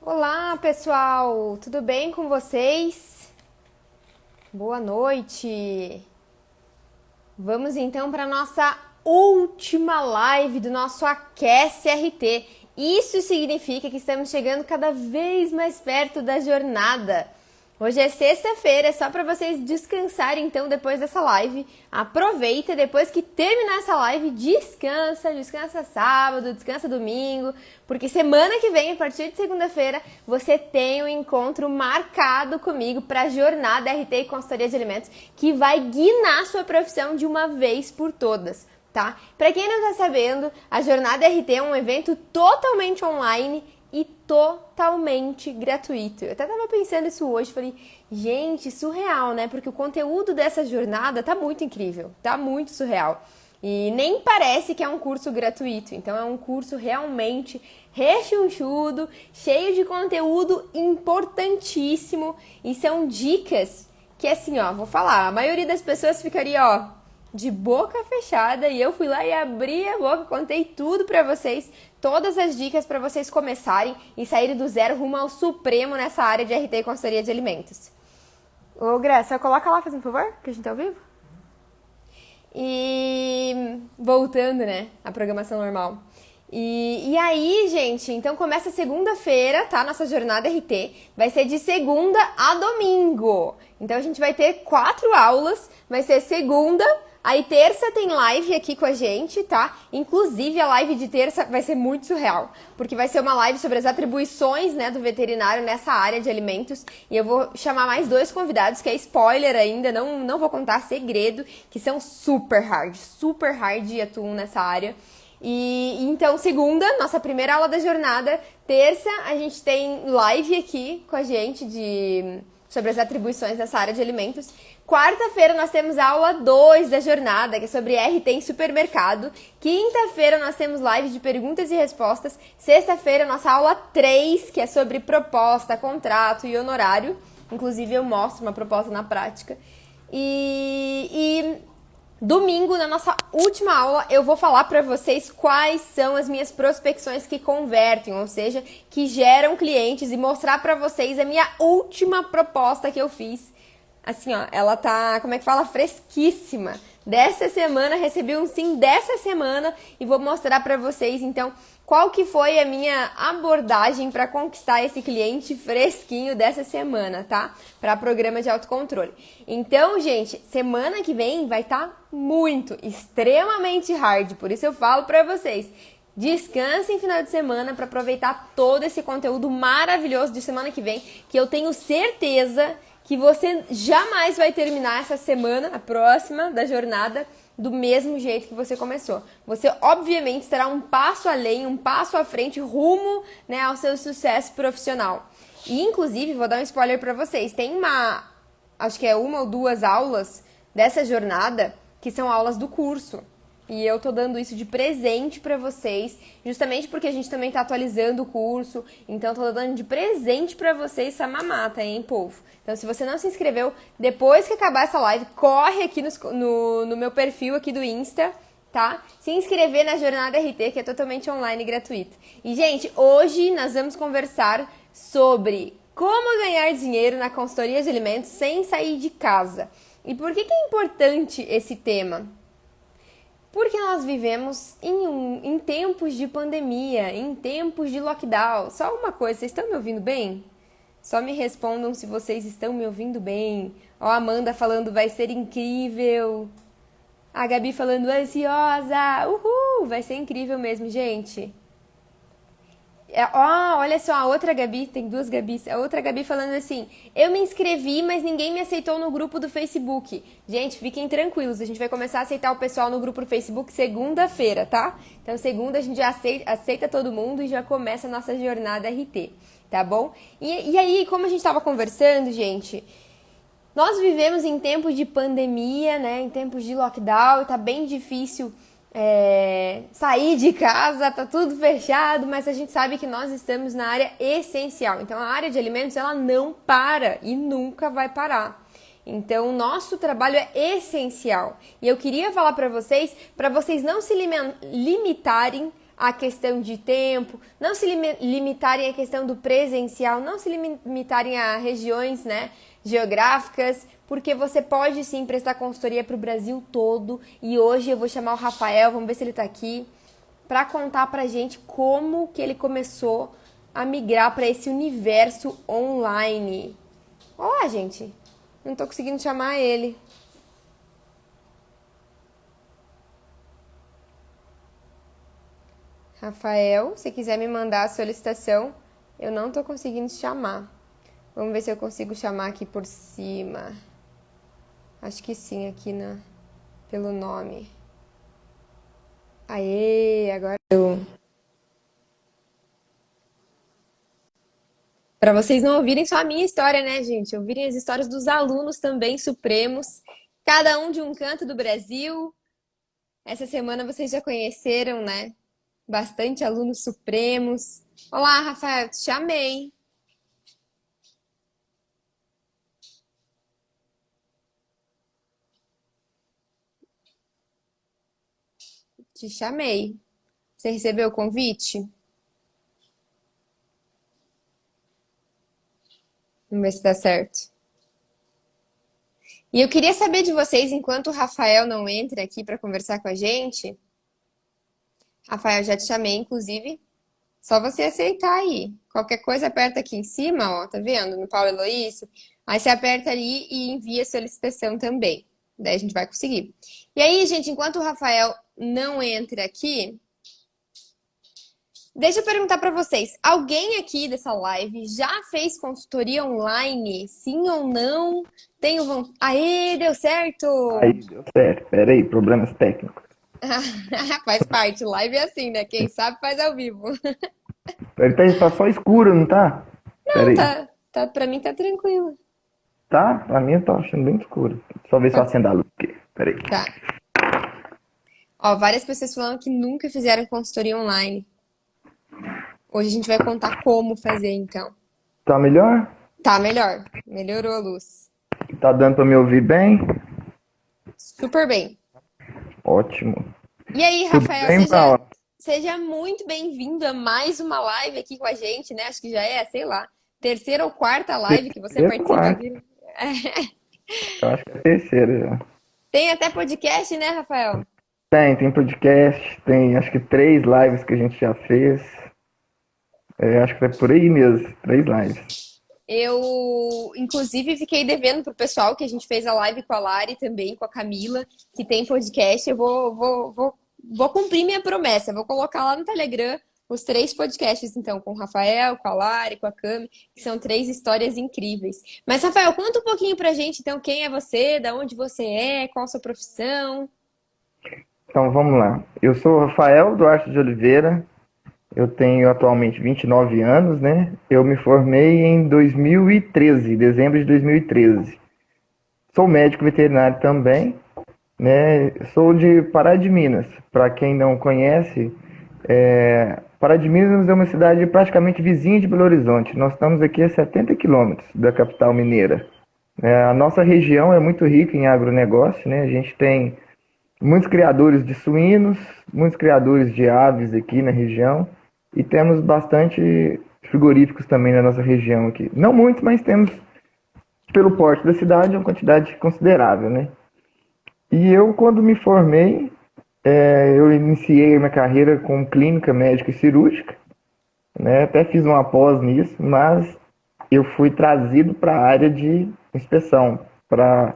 Olá, pessoal! Tudo bem com vocês? Boa noite! Vamos então para a nossa última live do nosso Aquece RT. Isso significa que estamos chegando cada vez mais perto da jornada. Hoje é sexta-feira, é só para vocês descansarem então depois dessa live. Aproveita, depois que terminar essa live, descansa sábado, descansa domingo, porque semana que vem, a partir de segunda-feira, você tem um encontro marcado comigo para a jornada RT e consultoria de alimentos, que vai guinar sua profissão de uma vez por todas, tá? Para quem não tá sabendo, a jornada RT é um evento totalmente online e totalmente gratuito. Eu até tava pensando isso hoje, falei, gente, surreal, né? Porque o conteúdo dessa jornada tá muito incrível, tá muito surreal. E nem parece que é um curso gratuito, então é um curso realmente rechonchudo, cheio de conteúdo importantíssimo e são dicas que assim, ó, vou falar, a maioria das pessoas ficaria, ó, de boca fechada e eu fui lá e abri a boca, contei tudo pra vocês, todas as dicas pra vocês começarem e saírem do zero rumo ao supremo nessa área de RT e consultoria de alimentos. Ô, Graça, coloca lá, fazendo favor, que a gente tá ao vivo. E voltando, né, à programação normal. E aí, gente, então começa segunda-feira, tá? Nossa jornada RT vai ser de segunda a domingo. Então a gente vai ter 4 aulas, vai ser segunda, aí terça tem live aqui com a gente, tá? Inclusive a live de terça vai ser muito surreal, porque vai ser uma live sobre as atribuições, né, do veterinário nessa área de alimentos. E eu vou chamar mais 2 convidados, que é spoiler ainda, não vou contar segredo, que são super hard e atuam nessa área. E então, segunda, nossa primeira aula da jornada. Terça, a gente tem live aqui com a gente sobre as atribuições dessa área de alimentos. Quarta-feira, nós temos a aula 2 da jornada, que é sobre RT em supermercado. Quinta-feira, nós temos live de perguntas e respostas. Sexta-feira, nossa aula 3, que é sobre proposta, contrato e honorário. Inclusive, eu mostro uma proposta na prática. Domingo, na nossa última aula, eu vou falar para vocês quais são as minhas prospecções que convertem, ou seja, que geram clientes e mostrar para vocês a minha última proposta que eu fiz. Assim, ó, ela tá, como é que fala? Fresquíssima. Dessa semana, recebi um sim dessa semana e vou mostrar para vocês, então, qual que foi a minha abordagem para conquistar esse cliente fresquinho dessa semana, tá? Para programa de autocontrole. Então, gente, semana que vem vai estar extremamente hard, por isso eu falo para vocês. Descansem final de semana para aproveitar todo esse conteúdo maravilhoso de semana que vem, que eu tenho certeza que você jamais vai terminar essa semana, a próxima da jornada, do mesmo jeito que você começou. Você, obviamente, estará um passo além, um passo à frente, rumo, né, ao seu sucesso profissional. E, inclusive, vou dar um spoiler para vocês. Tem acho que é 1 ou 2 aulas dessa jornada que são aulas do curso. E eu tô dando isso de presente pra vocês, justamente porque a gente também tá atualizando o curso, então tô dando de presente pra vocês essa mamata, hein, povo? Então, se você não se inscreveu, depois que acabar essa live, corre aqui no meu perfil aqui do Insta, tá? Se inscrever na Jornada RT, que é totalmente online e gratuita. E, gente, hoje nós vamos conversar sobre como ganhar dinheiro na consultoria de alimentos sem sair de casa. E por que é importante esse tema? Porque nós vivemos em tempos de pandemia, em tempos de lockdown. Só uma coisa, vocês estão me ouvindo bem? Só me respondam se vocês estão me ouvindo bem. Ó, a Amanda falando vai ser incrível. A Gabi falando ansiosa. Uhul, vai ser incrível mesmo, gente. Olha só, a outra Gabi, tem 2 Gabis, a outra Gabi falando assim, eu me inscrevi, mas ninguém me aceitou no grupo do Facebook. Gente, fiquem tranquilos, a gente vai começar a aceitar o pessoal no grupo do Facebook segunda-feira, tá? Então, segunda a gente já aceita todo mundo e já começa a nossa jornada RT, tá bom? E aí, como a gente tava conversando, gente, nós vivemos em tempos de pandemia, né, em tempos de lockdown, e tá bem difícil sair de casa, tá tudo fechado, mas a gente sabe que nós estamos na área essencial. Então, a área de alimentos, ela não para e nunca vai parar. Então, o nosso trabalho é essencial. E eu queria falar para vocês não se limitarem a questão de tempo, não se limitarem à questão do presencial, não se limitarem a regiões, né, geográficas, porque você pode sim prestar consultoria para o Brasil todo. E hoje eu vou chamar o Rafael, vamos ver se ele está aqui, para contar pra gente como que ele começou a migrar para esse universo online. Olá, gente. Não tô conseguindo chamar ele. Rafael, se quiser me mandar a solicitação, eu não tô conseguindo chamar. Vamos ver se eu consigo chamar aqui por cima. Acho que sim, aqui pelo nome. Aê, agora eu. Para vocês não ouvirem só a minha história, né, gente? Ouvirem as histórias dos alunos também supremos, cada um de um canto do Brasil. Essa semana vocês já conheceram, né? Bastante alunos supremos. Olá, Rafael, te chamei. Te chamei. Você recebeu o convite? Vamos ver se dá certo. E eu queria saber de vocês, enquanto o Rafael não entra aqui para conversar com a gente. Rafael, já te chamei, inclusive. Só você aceitar aí. Qualquer coisa, aperta aqui em cima, ó, tá vendo? No Paulo Eloísio. Aí você aperta ali e envia a solicitação também. Daí a gente vai conseguir. E aí, gente, enquanto o Rafael não entra aqui, deixa eu perguntar para vocês. Alguém aqui dessa live já fez consultoria online? Sim ou não? Tenho vontade. Aê, deu certo! Aí, deu certo. Pera aí, problemas técnicos. Faz parte, live é assim, né? Quem sabe faz ao vivo. Ele tá só escuro, não tá? Pera Não, aí. pra mim tá tranquilo. Tá? Pra mim eu tô achando bem escuro. Só ver se eu Pode ser. acendo a luz aqui. Pera aí. Tá. Ó, várias pessoas falando que nunca fizeram consultoria online. Hoje a gente vai contar como fazer, então. Tá melhor? Tá melhor. Melhorou a luz. Tá dando pra me ouvir bem? Super bem. Ótimo. E aí, Tudo Rafael, bem, Paula? seja muito bem-vindo a mais uma live aqui com a gente, né? Acho que já é, sei lá, terceira ou quarta live que você Terceiro, participa, quarto. viu? Eu acho que é a terceira já. Tem até podcast, né, Rafael? Tem podcast, tem acho que 3 lives que a gente já fez. Acho que é por aí mesmo, 3 lives. Eu, inclusive, fiquei devendo pro pessoal que a gente fez a live com a Lari também, com a Camila, que tem podcast. Eu vou cumprir minha promessa. Vou colocar lá no Telegram os 3 podcasts, então, com o Rafael, com a Lari, com a Cami, que são 3 histórias incríveis. Mas, Rafael, conta um pouquinho pra gente, então, quem é você, da onde você é, qual a sua profissão. Então vamos lá. Eu sou o Rafael Duarte de Oliveira. Eu tenho atualmente 29 anos, né? Eu me formei em 2013, dezembro de 2013. Sou médico veterinário também, né? Sou de Pará de Minas. Para quem não conhece, Pará de Minas é uma cidade praticamente vizinha de Belo Horizonte. Nós estamos aqui a 70 quilômetros da capital mineira. A nossa região é muito rica em agronegócio, né? A gente tem muitos criadores de suínos, muitos criadores de aves aqui na região e temos bastante frigoríficos também na nossa região aqui. Não muitos, mas temos, pelo porte da cidade, uma quantidade considerável, né? E eu, quando me formei, eu iniciei a minha carreira com clínica médica e cirúrgica, né? Até fiz uma pós nisso, mas eu fui trazido para a área de inspeção, para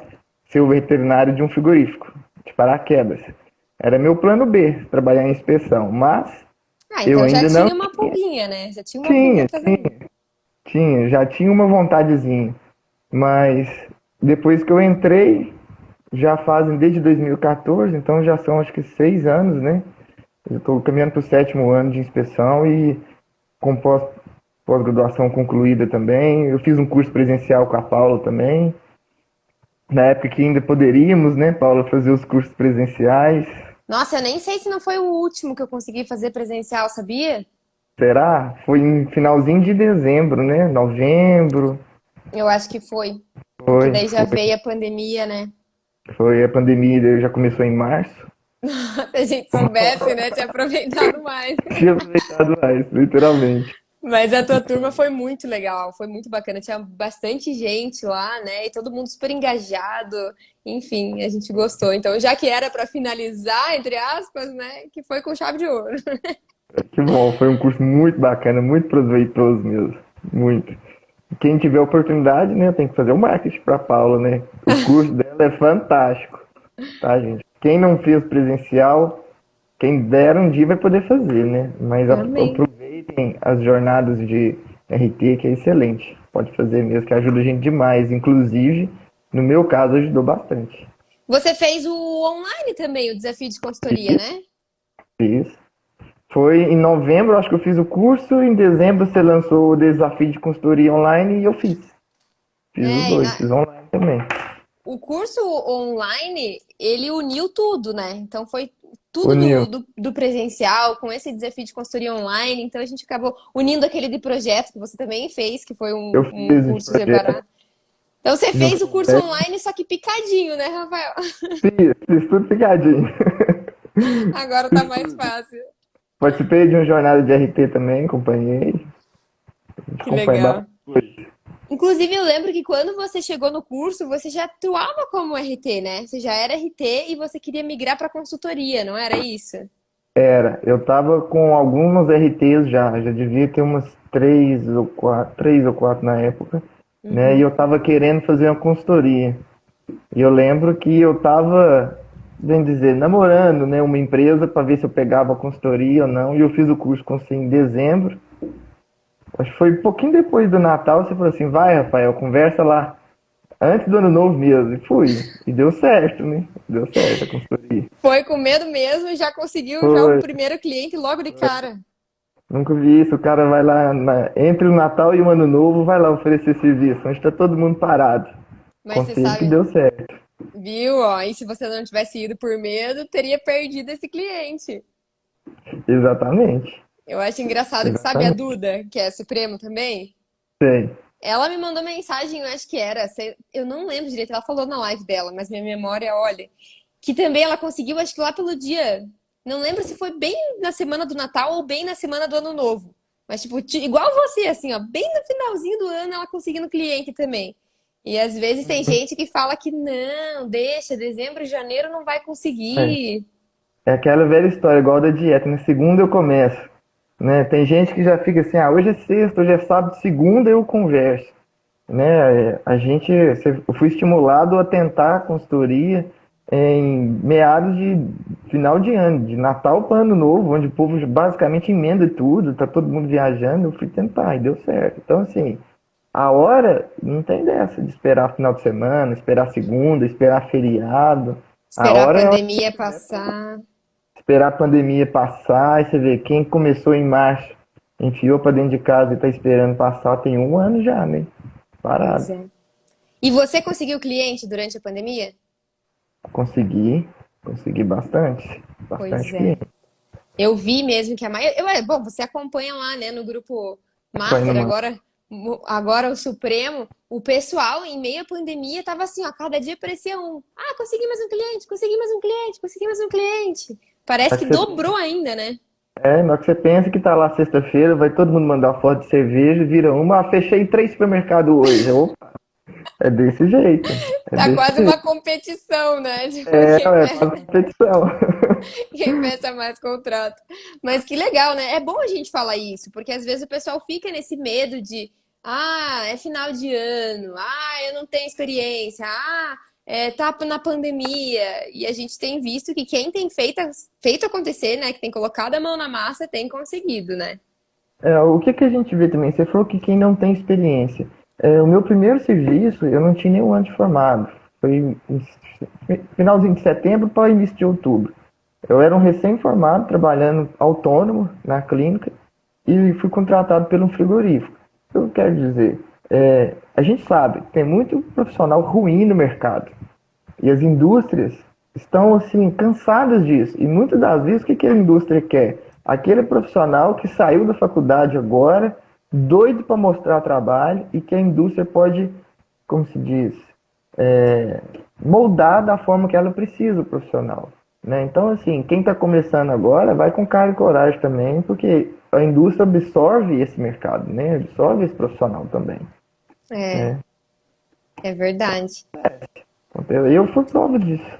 ser o veterinário de um frigorífico, de paraquedas. Era meu plano B, trabalhar em inspeção, mas Ah, eu então já ainda não tinha uma pulguinha, né? Já tinha uma pulguinha tinha, fazendo. já tinha uma vontadezinha, mas depois que eu entrei, já fazem desde 2014, então já são acho que 6 anos, né? Eu estou caminhando para o 7º ano de inspeção e com pós-graduação concluída também. Eu fiz um curso presencial com a Paula também. Na época que ainda poderíamos, né, Paula, fazer os cursos presenciais. Nossa, eu nem sei se não foi o último que eu consegui fazer presencial, sabia? Será? Foi em finalzinho de dezembro, né? Novembro. Eu acho que foi. Porque Foi, daí já veio a pandemia, né? foi a pandemia, já começou em março. Se a gente soubesse, né, tinha aproveitado mais. Tinha aproveitado mais, literalmente. Mas a tua turma foi muito legal, foi muito bacana. Tinha bastante gente lá, né? E todo mundo super engajado. Enfim, a gente gostou. Então, já que era para finalizar, entre aspas, né? Que foi com chave de ouro. Que bom, foi um curso muito bacana, muito proveitoso mesmo. Muito. Quem tiver oportunidade, né, tem que fazer o marketing para Paula, né? O curso dela é fantástico, tá, gente? Quem não fez presencial, quem der um dia vai poder fazer, né? Mas Amém. aproveitem as jornadas de RT, que é excelente. Pode fazer mesmo, que ajuda a gente demais. Inclusive, no meu caso, ajudou bastante. Você fez o online também, o desafio de consultoria, né? Fiz. Foi em novembro, acho que eu fiz o curso. Em dezembro, você lançou o desafio de consultoria online e eu fiz. Fiz os É, dois, fiz online também. o curso online, ele uniu tudo, né? Então foi tudo Uniu. do presencial, com esse desafio de consultoria online. Então a gente acabou unindo aquele de projeto que você também fez, que foi Eu um fiz esse curso projeto. separado. Então você Fiz um fez o curso projeto. online, só que picadinho, né, Rafael? Fiz tudo picadinho. Agora tá Fiz mais tudo. fácil. Participei de uma jornada de RT também, acompanhei. A gente Que acompanha legal. bastante coisa. Inclusive, eu lembro que quando você chegou no curso, você já atuava como RT, né? Você já era RT e você queria migrar para consultoria, não era isso? Era, eu tava com algumas RTs já devia ter umas três ou quatro na época, né? E Uhum. eu tava querendo fazer uma consultoria. E eu lembro que eu tava, bem dizer, namorando, né, uma empresa para ver se eu pegava a consultoria ou não. E eu fiz o curso com você em dezembro. Acho que foi um pouquinho depois do Natal. Você falou assim: vai, Rafael, conversa lá antes do ano novo mesmo. E fui. E deu certo, né? Deu certo a consultoria. Foi com medo mesmo e já conseguiu já o Foi. primeiro cliente logo de cara. Nunca vi isso. O cara vai lá entre o Natal e o Ano Novo, vai lá oferecer serviço, onde está todo mundo parado. Mas você Conselho que sabe, deu certo. viu? Ó, e se você não tivesse ido por medo, teria perdido esse cliente. Exatamente. Eu acho engraçado que, sabe a Exatamente. Duda, que é Supremo também? Sei. Ela me mandou mensagem, eu acho que era, eu não lembro direito, ela falou na live dela, mas minha memória, olha, que também ela conseguiu, acho que lá pelo dia, não lembro se foi bem na semana do Natal ou bem na semana do Ano Novo. Mas, tipo, igual você, assim, ó, bem no finalzinho do ano ela conseguindo cliente também. E às vezes tem gente que fala que não, deixa, dezembro e janeiro não vai É. conseguir. É aquela velha história, igual da dieta, né? Segunda eu começo, né? Tem gente que já fica assim, ah, hoje é sexta, hoje é sábado, segunda eu converso, né? Eu fui estimulado a tentar a consultoria em meados de final de ano, de Natal para Ano Novo, onde o povo basicamente emenda tudo, tá todo mundo viajando, eu fui tentar e deu certo. Então, assim, a hora não tem dessa de esperar final de semana, esperar segunda, esperar feriado. A Esperar a hora é a hora pandemia passar. esperar a pandemia passar, e você vê, quem começou em março, enfiou para dentro de casa e está esperando passar, tem um ano já, né? Pois Parado. é. E você conseguiu cliente durante a pandemia? Consegui, consegui bastante, Pois bastante é. cliente. Eu vi mesmo que a maioria. Bom, você acompanha lá, né, no grupo Foi Master, numa... agora o Supremo. O pessoal, em meio à pandemia, tava assim, ó, cada dia aparecia um. Ah, consegui mais um cliente, consegui mais um cliente, consegui mais um cliente. Parece Na que que você, dobrou ainda, né? na hora que você pensa que tá lá sexta-feira, vai todo mundo mandar foto de cerveja, vira uma, ah, fechei 3 supermercados hoje. Opa, é desse jeito, é Tá desse quase uma jeito. competição, né? Tipo, É quase competição. quem fecha mais contrato. Mas que legal, né? É bom a gente falar isso, porque às vezes o pessoal fica nesse medo de, ah, é final de ano, ah, eu não tenho experiência, ah, tá na pandemia. E a gente tem visto que quem tem feito acontecer, né, que tem colocado a mão na massa, tem conseguido, né? O que que a gente vê também? Você falou que quem não tem experiência. O meu primeiro serviço, eu não tinha nenhum ano de formado. Foi finalzinho de setembro para início de outubro. Eu era um recém-formado, trabalhando autônomo na clínica e fui contratado pelo um frigorífico. O que eu quero dizer? A gente sabe que tem muito profissional ruim no mercado. E as indústrias estão assim cansadas disso. E muitas das vezes o que a indústria quer? Aquele profissional que saiu da faculdade agora, doido para mostrar trabalho e que a indústria pode, como se diz, moldar da forma que ela precisa o profissional. né? Então, assim, quem está começando agora vai com cara e coragem também, porque a indústria absorve esse mercado, né? Absorve esse profissional também, É, né? é verdade. Então, eu fui prova disso.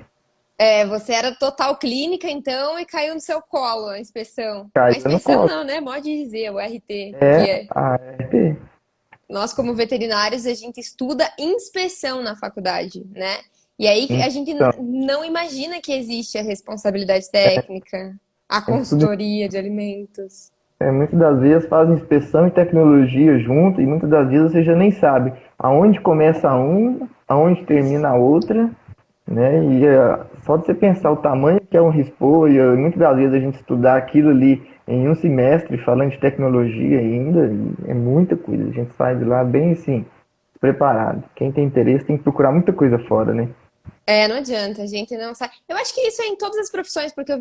É, você era total clínica, então, e caiu no seu colo a inspeção. A Caiu no inspeção colo. não, né? Pode dizer, o RT, É que é. a ARP. Nós, como veterinários, a gente estuda inspeção na faculdade, né? E aí a gente Então, não imagina que existe a responsabilidade técnica, a é tudo, consultoria de alimentos. muitas das vezes fazem inspeção e tecnologia junto, e muitas das vezes você já nem sabe aonde começa um, aonde termina a outra, né? E só de você pensar o tamanho que é um RISPO, e muitas das vezes a gente estudar aquilo ali em um semestre, falando de tecnologia ainda, e é muita coisa. A gente sai de lá bem assim, preparado. Quem tem interesse tem que procurar muita coisa fora, né? É, não adianta, a gente não sabe. Eu acho que isso é em todas as profissões, porque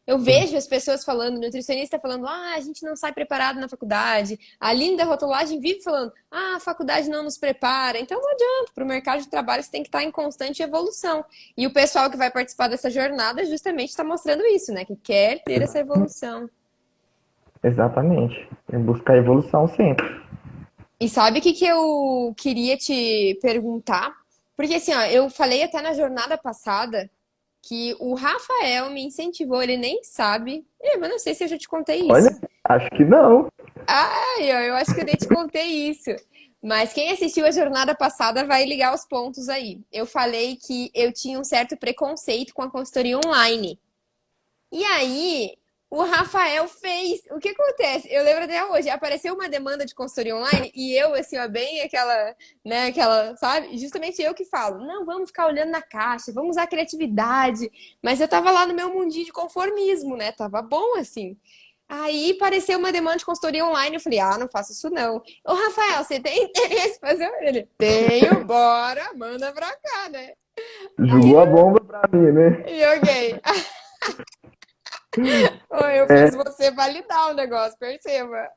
eu vejo as pessoas falando, nutricionista falando, a gente não sai preparado na faculdade. A Aline da rotulagem vive falando, a faculdade não nos prepara. Então não adianta, para o mercado de trabalho você tem que estar em constante evolução. E o pessoal que vai participar dessa jornada justamente está mostrando isso, né? Que quer ter essa evolução. Exatamente. É buscar evolução sempre. E sabe o que que eu queria te perguntar? Porque assim, ó, eu falei até na jornada passada que o Rafael me incentivou, ele nem sabe. Mas não sei se eu já te contei Olha, isso. acho que não. Ai, ó, eu acho que eu nem te contei isso. Mas quem assistiu a jornada passada vai ligar os pontos aí. Eu falei que eu tinha um certo preconceito com a consultoria online. E aí, o Rafael fez. O que acontece? Eu lembro até hoje, apareceu uma demanda de consultoria online e eu, assim, ó, bem aquela, né, aquela, sabe? Justamente eu que falo, não, vamos ficar olhando na caixa, vamos usar criatividade. Mas eu tava lá no meu mundinho de conformismo, né? Tava bom, assim. Aí apareceu uma demanda de consultoria online, eu falei, não faço isso não. Ô, Rafael, você tem interesse em fazer? Ele, tenho, bora, manda pra cá, né? Aí Jogou a bomba pra mim, né? eu joguei. Eu fiz É, você validar o negócio, perceba.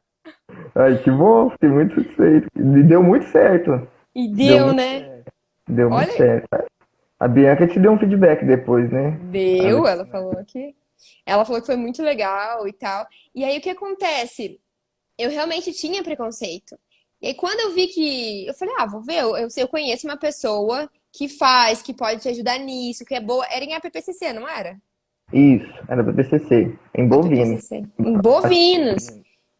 ai, que bom, fiquei muito satisfeito. E deu muito certo. E Deu deu, muito, né? deu muito Olha, certo. A Bianca te deu um feedback depois, né? Ela deu, ela falou que. Ela falou que foi muito legal e tal. E aí o que acontece? Eu realmente tinha preconceito. E aí quando eu vi que. Eu falei, vou ver, eu conheço uma pessoa que faz, que pode te ajudar nisso, que é boa. Era em APPCC, não era? Isso, era da PCC, em A bovino. PPCC. Em bovinos.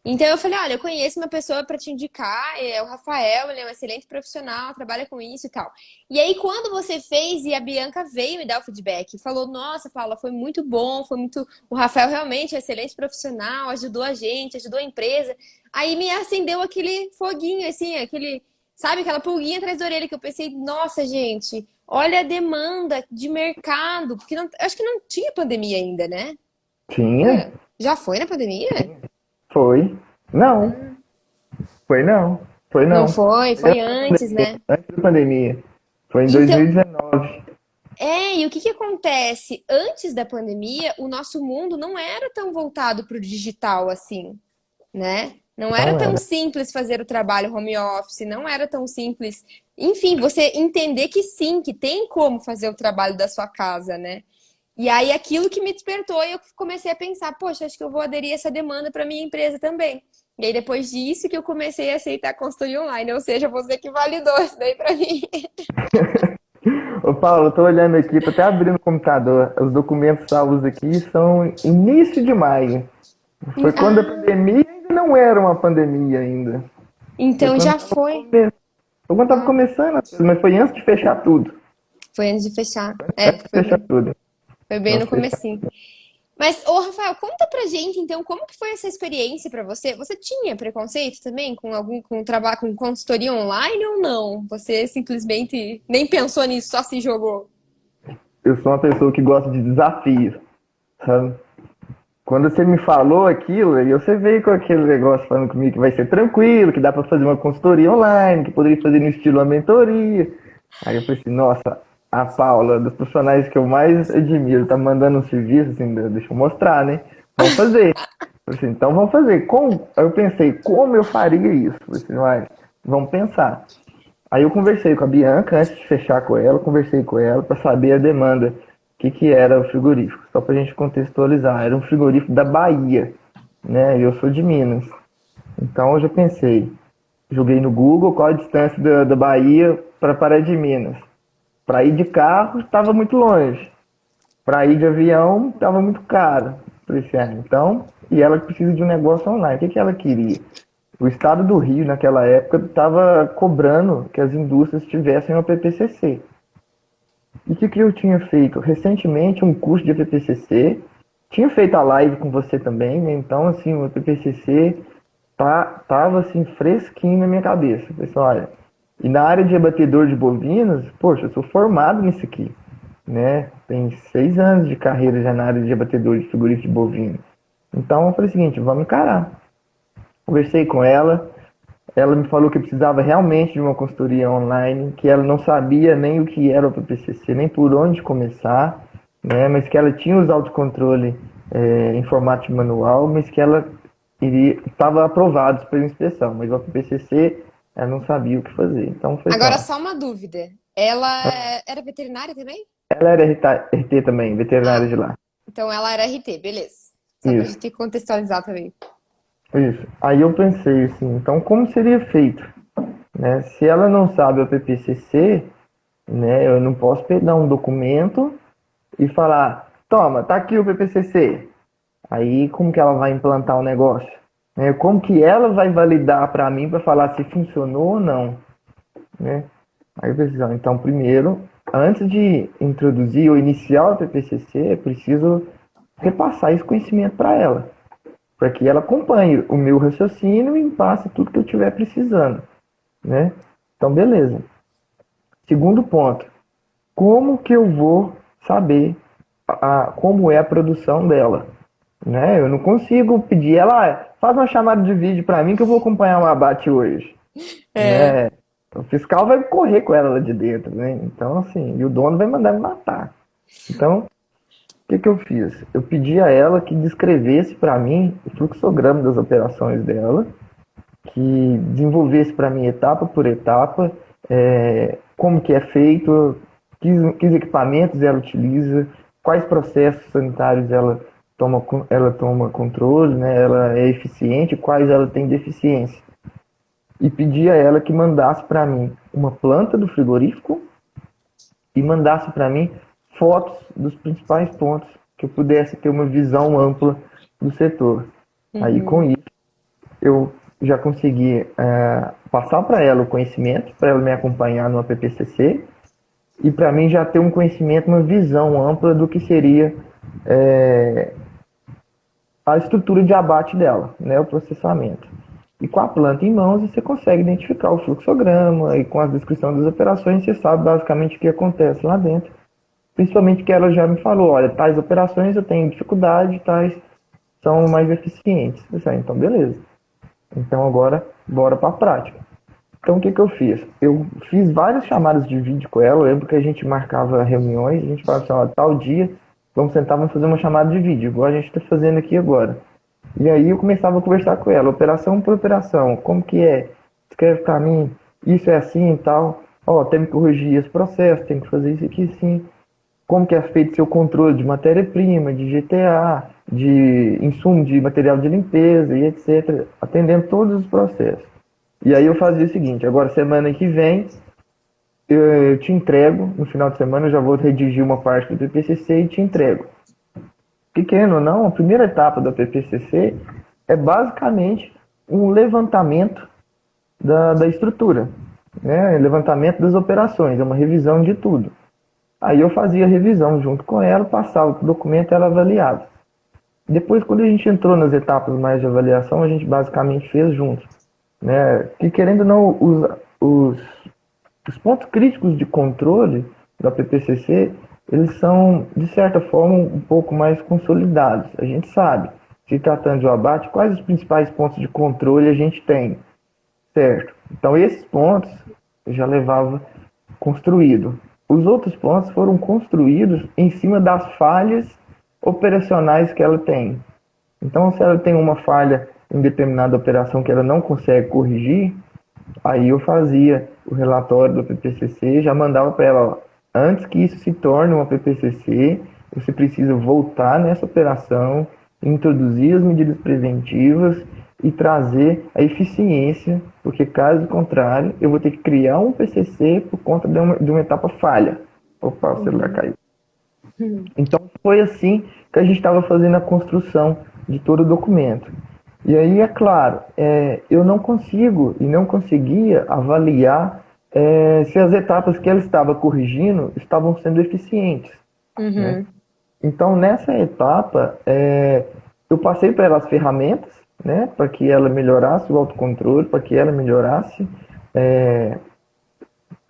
Então eu falei, olha, eu conheço uma pessoa para te indicar, é o Rafael, ele é um excelente profissional, trabalha com isso e tal. E aí quando você fez e a Bianca veio me dar o feedback, falou, nossa, Paula, foi muito bom, foi muito, o Rafael realmente é um excelente profissional, ajudou a gente, ajudou a empresa. Aí me acendeu aquele foguinho assim, aquele, sabe, aquela pulguinha atrás da orelha que eu pensei, nossa, gente, olha a demanda de mercado, porque não, acho que não tinha pandemia ainda, né? Tinha? Já foi na pandemia? Foi. Não, foi não. Foi Não não. foi, Foi foi antes da antes, pandemia. né? Antes da pandemia. Foi em Então, 2019. e o que que acontece? Antes da pandemia, o nosso mundo não era tão voltado para o digital assim, né? Não era Não tão era. simples fazer o trabalho home office, não era tão simples. Enfim, você entender que sim, que tem como fazer o trabalho da sua casa, né? E aí aquilo que me despertou, eu comecei a pensar, poxa, acho que eu vou aderir essa demanda para minha empresa também. E aí depois disso que eu comecei a aceitar a consultoria online, ou seja, você que validou isso daí para mim. Ô Paulo, eu tô olhando aqui, tô até abrindo o computador. Os documentos salvos aqui são início de maio. Foi quando a Ah, pandemia ainda não era uma pandemia ainda. Foi então quando já tava, foi. foi quando tava Ah, começando, mas foi antes de fechar tudo. foi antes de fechar. Antes de fechar tudo. Foi bem no Antes de fechar. comecinho. Mas, ô Rafael, conta pra gente então como que foi essa experiência pra você? Você tinha preconceito também com algum com trabalho com consultoria online ou não? Você simplesmente nem pensou nisso, só se jogou? Eu sou uma pessoa que gosta de desafios, sabe? Quando você me falou aquilo, aí você veio com aquele negócio falando comigo que vai ser tranquilo, que dá para fazer uma consultoria online, que poderia fazer no estilo uma mentoria. Aí eu falei assim, nossa, a Paula, dos profissionais que eu mais admiro, tá mandando um serviço, assim, deixa eu mostrar, né? Vamos fazer. Eu falei assim, então vamos fazer. Como? Aí eu pensei, como eu faria isso? Eu falei assim, vamos pensar. Aí eu conversei com a Bianca antes de fechar com ela, conversei com ela para saber a demanda que era o frigorífico? Só para a gente contextualizar, era um frigorífico da Bahia, né? Eu sou de Minas. Então eu já pensei, joguei no Google qual a distância da Bahia para Pará de Minas. Para ir de carro estava muito longe. Para ir de avião estava muito caro. Falei assim, então, e ela precisa de um negócio online. O que ela queria? O estado do Rio, naquela época, estava cobrando que as indústrias tivessem o PPCC. E o que eu tinha feito? Recentemente, um curso de PPCC. Tinha feito a live com você também, né? Então, assim, o PPCC tava assim, fresquinho na minha cabeça. Pessoal, olha, e na área de abatedor de bovinos, poxa, eu sou formado nisso aqui, né? Tem 6 anos de carreira já na área de abatedor de frigorífico de bovino. Então, eu falei o seguinte, vamos encarar. Conversei com ela me falou que precisava realmente de uma consultoria online, que ela não sabia nem o que era o PPCC, nem por onde começar, né? Mas que ela tinha os autocontrole em formato de manual, mas que ela estava aprovado pela inspeção, mas o PPCC ela não sabia o que fazer. Então foi Agora, só. só uma dúvida. Ela era veterinária também? Ela era RT também, veterinária Ah, de lá. então ela era RT, beleza. Só pra Isso, gente contextualizar também. isso. Aí eu pensei assim, então como seria feito? Né? Se ela não sabe o PPCC, né, eu não posso pegar um documento e falar, toma, tá aqui o PPCC. Aí como que ela vai implantar o negócio? Né? Como que ela vai validar para mim para falar se funcionou ou não? Né? Aí eu pensei, então primeiro, antes de introduzir ou iniciar o PPCC, é preciso repassar esse conhecimento para ela, para que ela acompanhe o meu raciocínio e me passe tudo que eu estiver precisando. Né? Então, beleza. Segundo ponto, como que eu vou saber como é a produção dela? Né? Eu não consigo pedir ela, faz uma chamada de vídeo para mim que eu vou acompanhar o abate hoje. É. Né? O fiscal vai correr com ela lá de dentro, né? Então, assim, e o dono vai mandar me matar. Então, o que eu fiz? Eu pedi a ela que descrevesse para mim o fluxograma das operações dela, que desenvolvesse para mim etapa por etapa, como que é feito, que equipamentos ela utiliza, quais processos sanitários ela toma controle, né? Ela é eficiente, quais ela tem deficiência. E pedi a ela que mandasse para mim uma planta do frigorífico e mandasse para mim fotos dos principais pontos, que eu pudesse ter uma visão ampla do setor. Aí com Uhum. isso eu já consegui passar para ela o conhecimento, para ela me acompanhar no PPCC e para mim já ter um conhecimento, uma visão ampla do que seria a estrutura de abate dela, né, o processamento. E com a planta em mãos você consegue identificar o fluxograma e com a descrição das operações você sabe basicamente o que acontece lá dentro. Principalmente que ela já me falou, olha, tais operações eu tenho dificuldade, tais são mais eficientes. Então, beleza. Então agora, bora para a prática. Então o que eu fiz? Eu fiz várias chamadas de vídeo com ela, eu lembro que a gente marcava reuniões, a gente falava assim, ó, tal dia, vamos sentar, vamos fazer uma chamada de vídeo, igual a gente está fazendo aqui agora. E aí eu começava a conversar com ela, operação por operação, como que é? Escreve para mim, isso é assim e tal. Ó, tem que corrigir esse processo, tem que fazer isso aqui sim. Como que é feito seu controle de matéria-prima, de GTA, de insumo de material de limpeza e etc. Atendendo todos os processos. E aí eu fazia o seguinte, agora semana que vem eu te entrego, no final de semana eu já vou redigir uma parte do PPCC e te entrego. Pequeno ou não, a primeira etapa do PPCC é basicamente um levantamento da estrutura, né? Levantamento das operações, é uma revisão de tudo. Aí eu fazia a revisão junto com ela, passava o documento e ela avaliava. Depois, quando a gente entrou nas etapas mais de avaliação, a gente basicamente fez juntos. Né? Que querendo ou não, os pontos críticos de controle da PPCC, eles são, de certa forma, um pouco mais consolidados. A gente sabe, se tratando de um abate, quais os principais pontos de controle a gente tem, certo? Então, esses pontos eu já levava construído. Os outros pontos foram construídos em cima das falhas operacionais que ela tem. Então, se ela tem uma falha em determinada operação que ela não consegue corrigir, aí eu fazia o relatório do PPCC, já mandava para ela, ó, Antes que isso se torne uma PPCC, você precisa voltar nessa operação, introduzir as medidas preventivas e trazer a eficiência, porque caso contrário, eu vou ter que criar um PCC por conta de uma etapa falha. Opa, o celular caiu. Então foi assim que a gente estava fazendo a construção de todo o documento. E aí, é claro, eu não consigo e não conseguia avaliar se as etapas que ela estava corrigindo estavam sendo eficientes, né? Uhum. Então, nessa etapa, eu passei para ela as ferramentas, né, para que ela melhorasse o autocontrole, para que ela melhorasse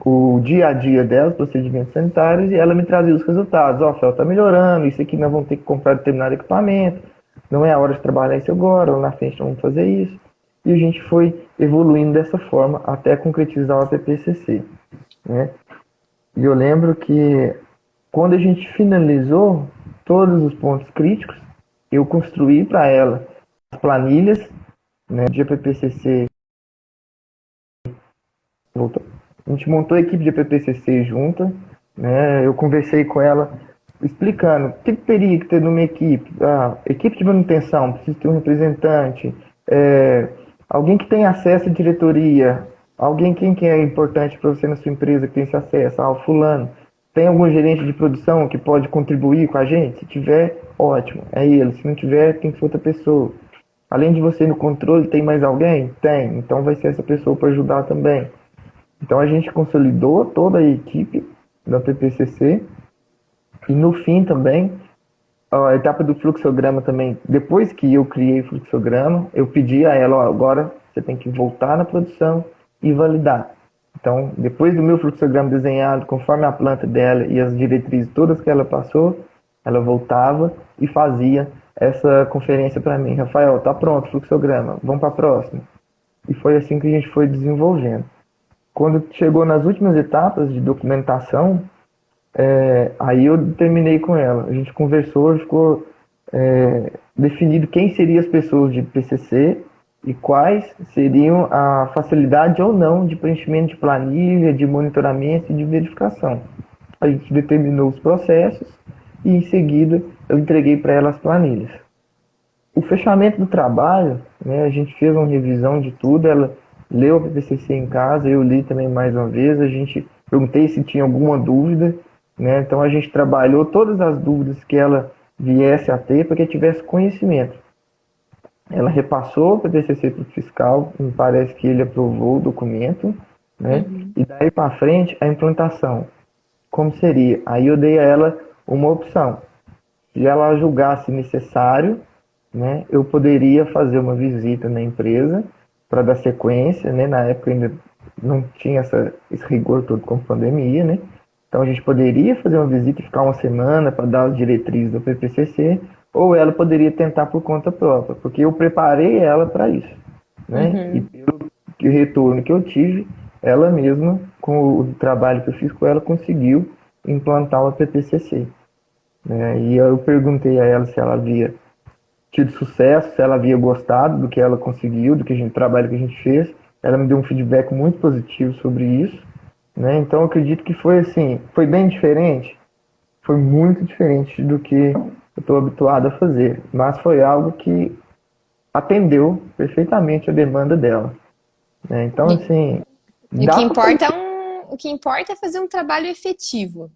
o dia a dia dela, os procedimentos sanitários, e ela me trazia os resultados. Ó, Fel, tá melhorando, isso aqui nós vamos ter que comprar determinado equipamento, não é a hora de trabalhar isso agora, lá na frente nós vamos fazer isso. E a gente foi evoluindo dessa forma até concretizar o APPCC, né? E eu lembro que quando a gente finalizou todos os pontos críticos, eu construí para ela as planilhas, né, de APPCC. Voltou. A gente montou a equipe de APPCC junta, né? Eu conversei com ela explicando o que teria que ter numa equipe. Equipe de manutenção, precisa ter um representante, alguém que tenha acesso à diretoria, alguém quem que é importante para você na sua empresa que tem esse acesso, o fulano. Tem algum gerente de produção que pode contribuir com a gente? Se tiver, ótimo, é ele. Se não tiver, tem que ser outra pessoa. Além de você no controle, tem mais alguém? Tem, então vai ser essa pessoa para ajudar também. Então a gente consolidou toda a equipe da PPCC e no fim também, a etapa do fluxograma também, depois que eu criei o fluxograma, eu pedi a ela, ó, agora você tem que voltar na produção e validar. Então, depois do meu fluxograma desenhado, conforme a planta dela e as diretrizes todas que ela passou, ela voltava e fazia essa conferência para mim. Rafael, tá pronto o fluxograma, vamos para a próxima. E foi assim que a gente foi desenvolvendo. Quando chegou nas últimas etapas de documentação, aí eu terminei com ela. A gente conversou, ficou definido quem seriam as pessoas de PCC e quais seriam a facilidade ou não de preenchimento de planilha, de monitoramento e de verificação. A gente determinou os processos e em seguida eu entreguei para ela as planilhas. O fechamento do trabalho, né, a gente fez uma revisão de tudo, ela leu a PPCC em casa, eu li também mais uma vez, a gente perguntei se tinha alguma dúvida, né, então a gente trabalhou todas as dúvidas que ela viesse a ter para que tivesse conhecimento. Ela repassou para o PPCC para o fiscal, me parece que ele aprovou o documento, né, e daí para frente a implantação. Como seria? Aí eu dei a ela uma opção. Se ela julgasse necessário, né, eu poderia fazer uma visita na empresa para dar sequência, né? Na época ainda não tinha esse rigor todo com a pandemia, né? Então a gente poderia fazer uma visita e ficar uma semana para dar as diretrizes do PPCC, ou ela poderia tentar por conta própria, porque eu preparei ela para isso, né? E pelo retorno que eu tive, ela mesma, com o trabalho que eu fiz com ela, conseguiu implantar o PPCC, né? E eu perguntei a ela se ela havia tido sucesso, se ela havia gostado do que ela conseguiu, trabalho que a gente fez. Ela me deu um feedback muito positivo sobre isso, né? Então eu acredito que foi assim, foi bem diferente, foi muito diferente do que eu estou habituado a fazer, mas foi algo que atendeu perfeitamente a demanda dela, né? Então assim, E o dá que para fazer importa o que importa é fazer um trabalho efetivo,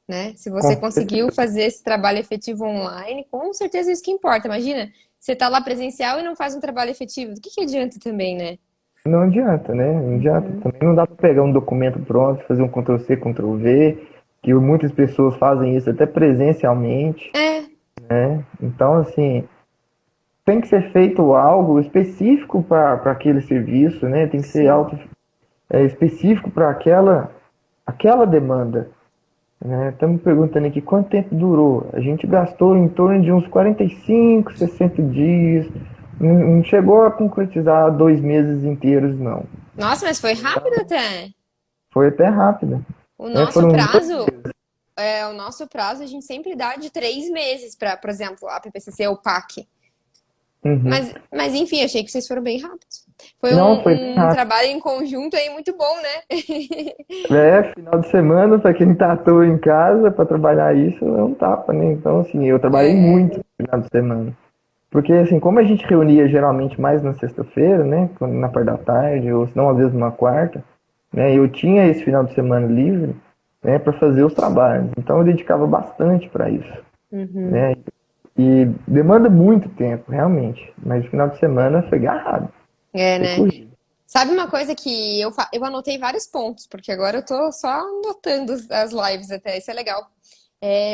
né? Se você com conseguiu fazer esse trabalho efetivo online, com certeza é isso que importa. Imagina, você tá lá presencial e não faz um trabalho efetivo. Do que adianta também, né? Não adianta, né? Não adianta. Também não dá para pegar um documento pronto, fazer um Ctrl+C, Ctrl+V, que muitas pessoas fazem isso até presencialmente, É, né? Então, assim, tem que ser feito algo específico para aquele serviço, né? Tem que ser sim. algo específico para aquela demanda, né? Estamos perguntando aqui quanto tempo durou. A gente gastou em torno de uns 45, 60 dias. Não chegou a concretizar 2 meses inteiros, não. Nossa, mas foi rápido até. Foi até rápido. O nosso Foram uns prazo, o nosso prazo a gente sempre dá de 3 meses para, por exemplo, a PPCC ou PAC. Uhum. Mas enfim, achei que vocês foram bem rápidos. Foi Não, foi bem um rápido. trabalho em conjunto aí muito bom, né? É, final de semana, pra quem tá à toa em casa, pra trabalhar isso, é um tapa, né? Então, assim, eu trabalhei É. muito no final de semana. Porque, assim, como a gente reunia geralmente mais na sexta-feira, né? Na parte da tarde, ou se não, às vezes numa quarta, né? Eu tinha esse final de semana livre, né? Pra fazer os trabalhos. Então, eu dedicava bastante pra isso, Uhum. né? E demanda muito tempo, realmente. Mas o final de semana foi garrado, É, foi né? corrido. Sabe uma coisa que eu anotei vários pontos, porque agora eu tô só anotando as lives até, isso é legal.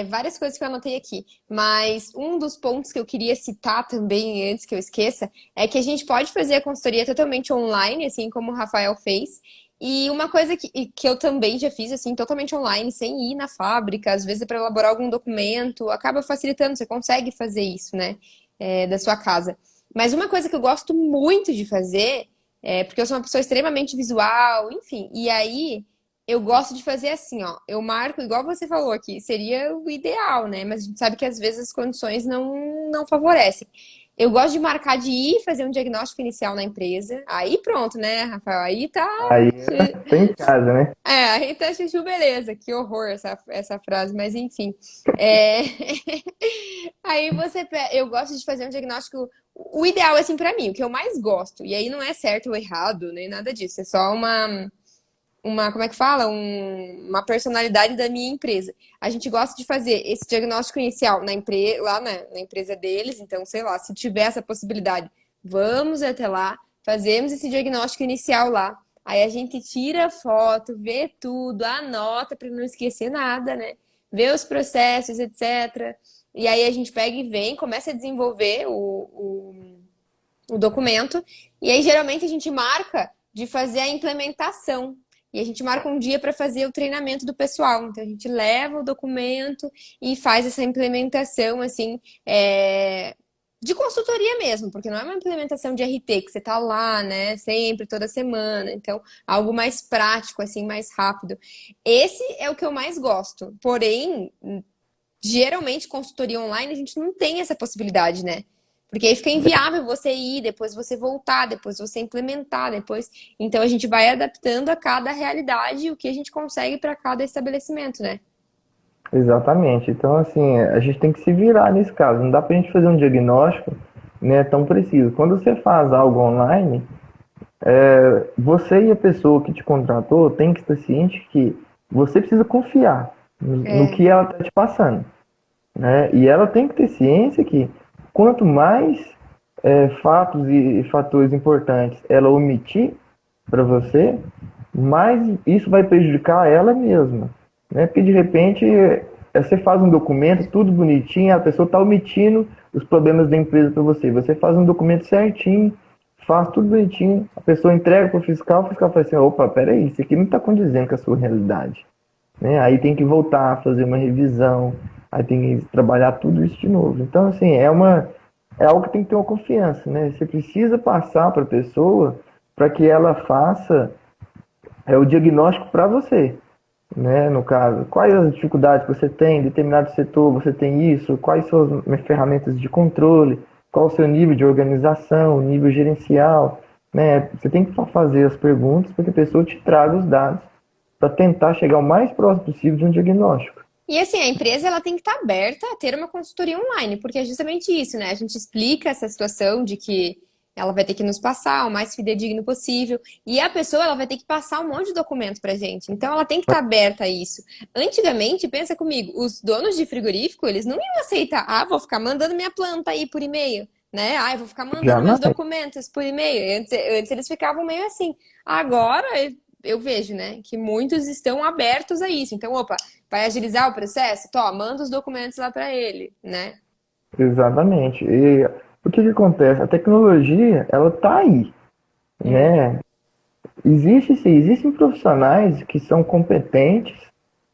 Várias coisas que eu anotei aqui, mas um dos pontos que eu queria citar também, antes que eu esqueça, é que a gente pode fazer a consultoria totalmente online, assim como o Rafael fez. E uma coisa que eu também já fiz, assim, totalmente online, sem ir na fábrica, às vezes para elaborar algum documento, acaba facilitando, você consegue fazer isso, né, da sua casa. Mas uma coisa que eu gosto muito de fazer, porque eu sou uma pessoa extremamente visual, enfim, e aí eu gosto de fazer assim, ó. Eu marco, igual você falou aqui, seria o ideal, né? Mas a gente sabe que às vezes as condições não favorecem. Eu gosto de marcar de ir fazer um diagnóstico inicial na empresa. Aí pronto, né, Rafael? Aí tá. Aí tá em casa, né? Aí tá chuchu beleza. Que horror essa frase, mas enfim. É, Aí eu gosto de fazer um diagnóstico. O ideal, assim, pra mim, o que eu mais gosto. E aí não é certo ou errado, nem nada disso. É só como é que fala? Uma personalidade da minha empresa. A gente gosta de fazer esse diagnóstico inicial lá na empresa deles, então, sei lá, se tiver essa possibilidade, vamos até lá, fazemos esse diagnóstico inicial lá. Aí a gente tira a foto, vê tudo, anota para não esquecer nada, né? Vê os processos, etc. E aí a gente pega e vem, começa a desenvolver o documento. E aí, geralmente, a gente marca de fazer a implementação. E a gente marca um dia para fazer o treinamento do pessoal. Então, a gente leva o documento e faz essa implementação, assim, de consultoria mesmo, porque não é uma implementação de RT que você tá lá, né, sempre, toda semana. Então, algo mais prático, assim, mais rápido. Esse é o que eu mais gosto. Porém, geralmente, consultoria online, a gente não tem essa possibilidade, né? Porque aí fica inviável você ir, depois você voltar, depois você implementar, depois. Então a gente vai adaptando a cada realidade o que a gente consegue para cada estabelecimento, né? Exatamente. Então, assim, a gente tem que se virar nesse caso. Não dá pra gente fazer um diagnóstico, né, tão preciso. Quando você faz algo online, você e a pessoa que te contratou tem que estar ciente que você precisa confiar no É, que ela está te passando, né? E ela tem que ter ciência que quanto mais fatos e fatores importantes ela omitir para você, mais isso vai prejudicar ela mesma, né? Porque de repente você faz um documento tudo bonitinho, a pessoa está omitindo os problemas da empresa para você. Você faz um documento certinho, faz tudo bonitinho, a pessoa entrega para o fiscal fala assim, opa, peraí, isso aqui não está condizendo com a sua realidade, né? Aí tem que voltar a fazer uma revisão, aí tem que trabalhar tudo isso de novo. Então, assim, é algo que tem que ter uma confiança, né? Você precisa passar para a pessoa para que ela faça o diagnóstico para você, né? No caso, quais as dificuldades que você tem em determinado setor, você tem isso, quais são as ferramentas de controle, qual o seu nível de organização, nível gerencial, né? Você tem que fazer as perguntas para que a pessoa te traga os dados para tentar chegar o mais próximo possível de um diagnóstico. E assim, a empresa ela tem que estar aberta a ter uma consultoria online, porque é justamente isso, né? A gente explica essa situação de que ela vai ter que nos passar o mais fidedigno possível, e a pessoa ela vai ter que passar um monte de documento pra gente. Então ela tem que estar aberta a isso. Antigamente, pensa comigo, os donos de frigorífico, eles não iam aceitar, vou ficar mandando minha planta aí por e-mail, né? Eu vou ficar mandando meus Jamais. documentos por e-mail. Antes eles ficavam meio assim. Agora eu vejo, né, que muitos estão abertos a isso. Então, opa, vai agilizar o processo? Manda os documentos lá para ele, né? Exatamente. E o que que acontece? A tecnologia, ela tá aí, É, né? Existe sim, existem profissionais que são competentes,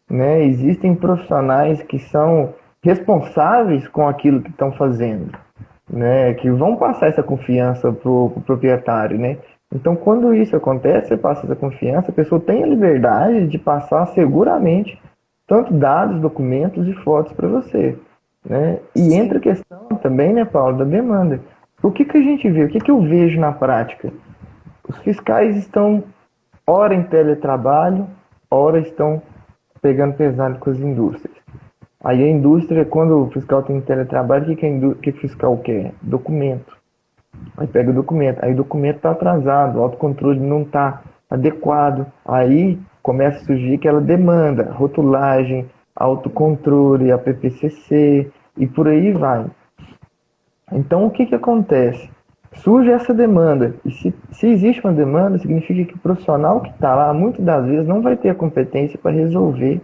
né? Existem profissionais que são responsáveis com aquilo que estão fazendo, né? Que vão passar essa confiança pro proprietário, né? Então, quando isso acontece, você passa essa confiança, a pessoa tem a liberdade de passar seguramente tanto dados, documentos e fotos para você, né? E entra a sim. questão também, né, Paulo, da demanda. o que que a gente vê? O que que eu vejo na prática? Os fiscais estão ora em teletrabalho, ora estão pegando pesado com as indústrias. Aí a indústria, quando o fiscal tem teletrabalho, o que que o fiscal quer? Documento. Aí pega o documento. Aí o documento está atrasado, o autocontrole não está adequado. Aí começa a surgir aquela demanda, rotulagem, autocontrole, a PPCC e por aí vai. Então o que que acontece? Surge essa demanda. E se existe uma demanda, significa que o profissional que está lá, muitas das vezes, não vai ter a competência para resolver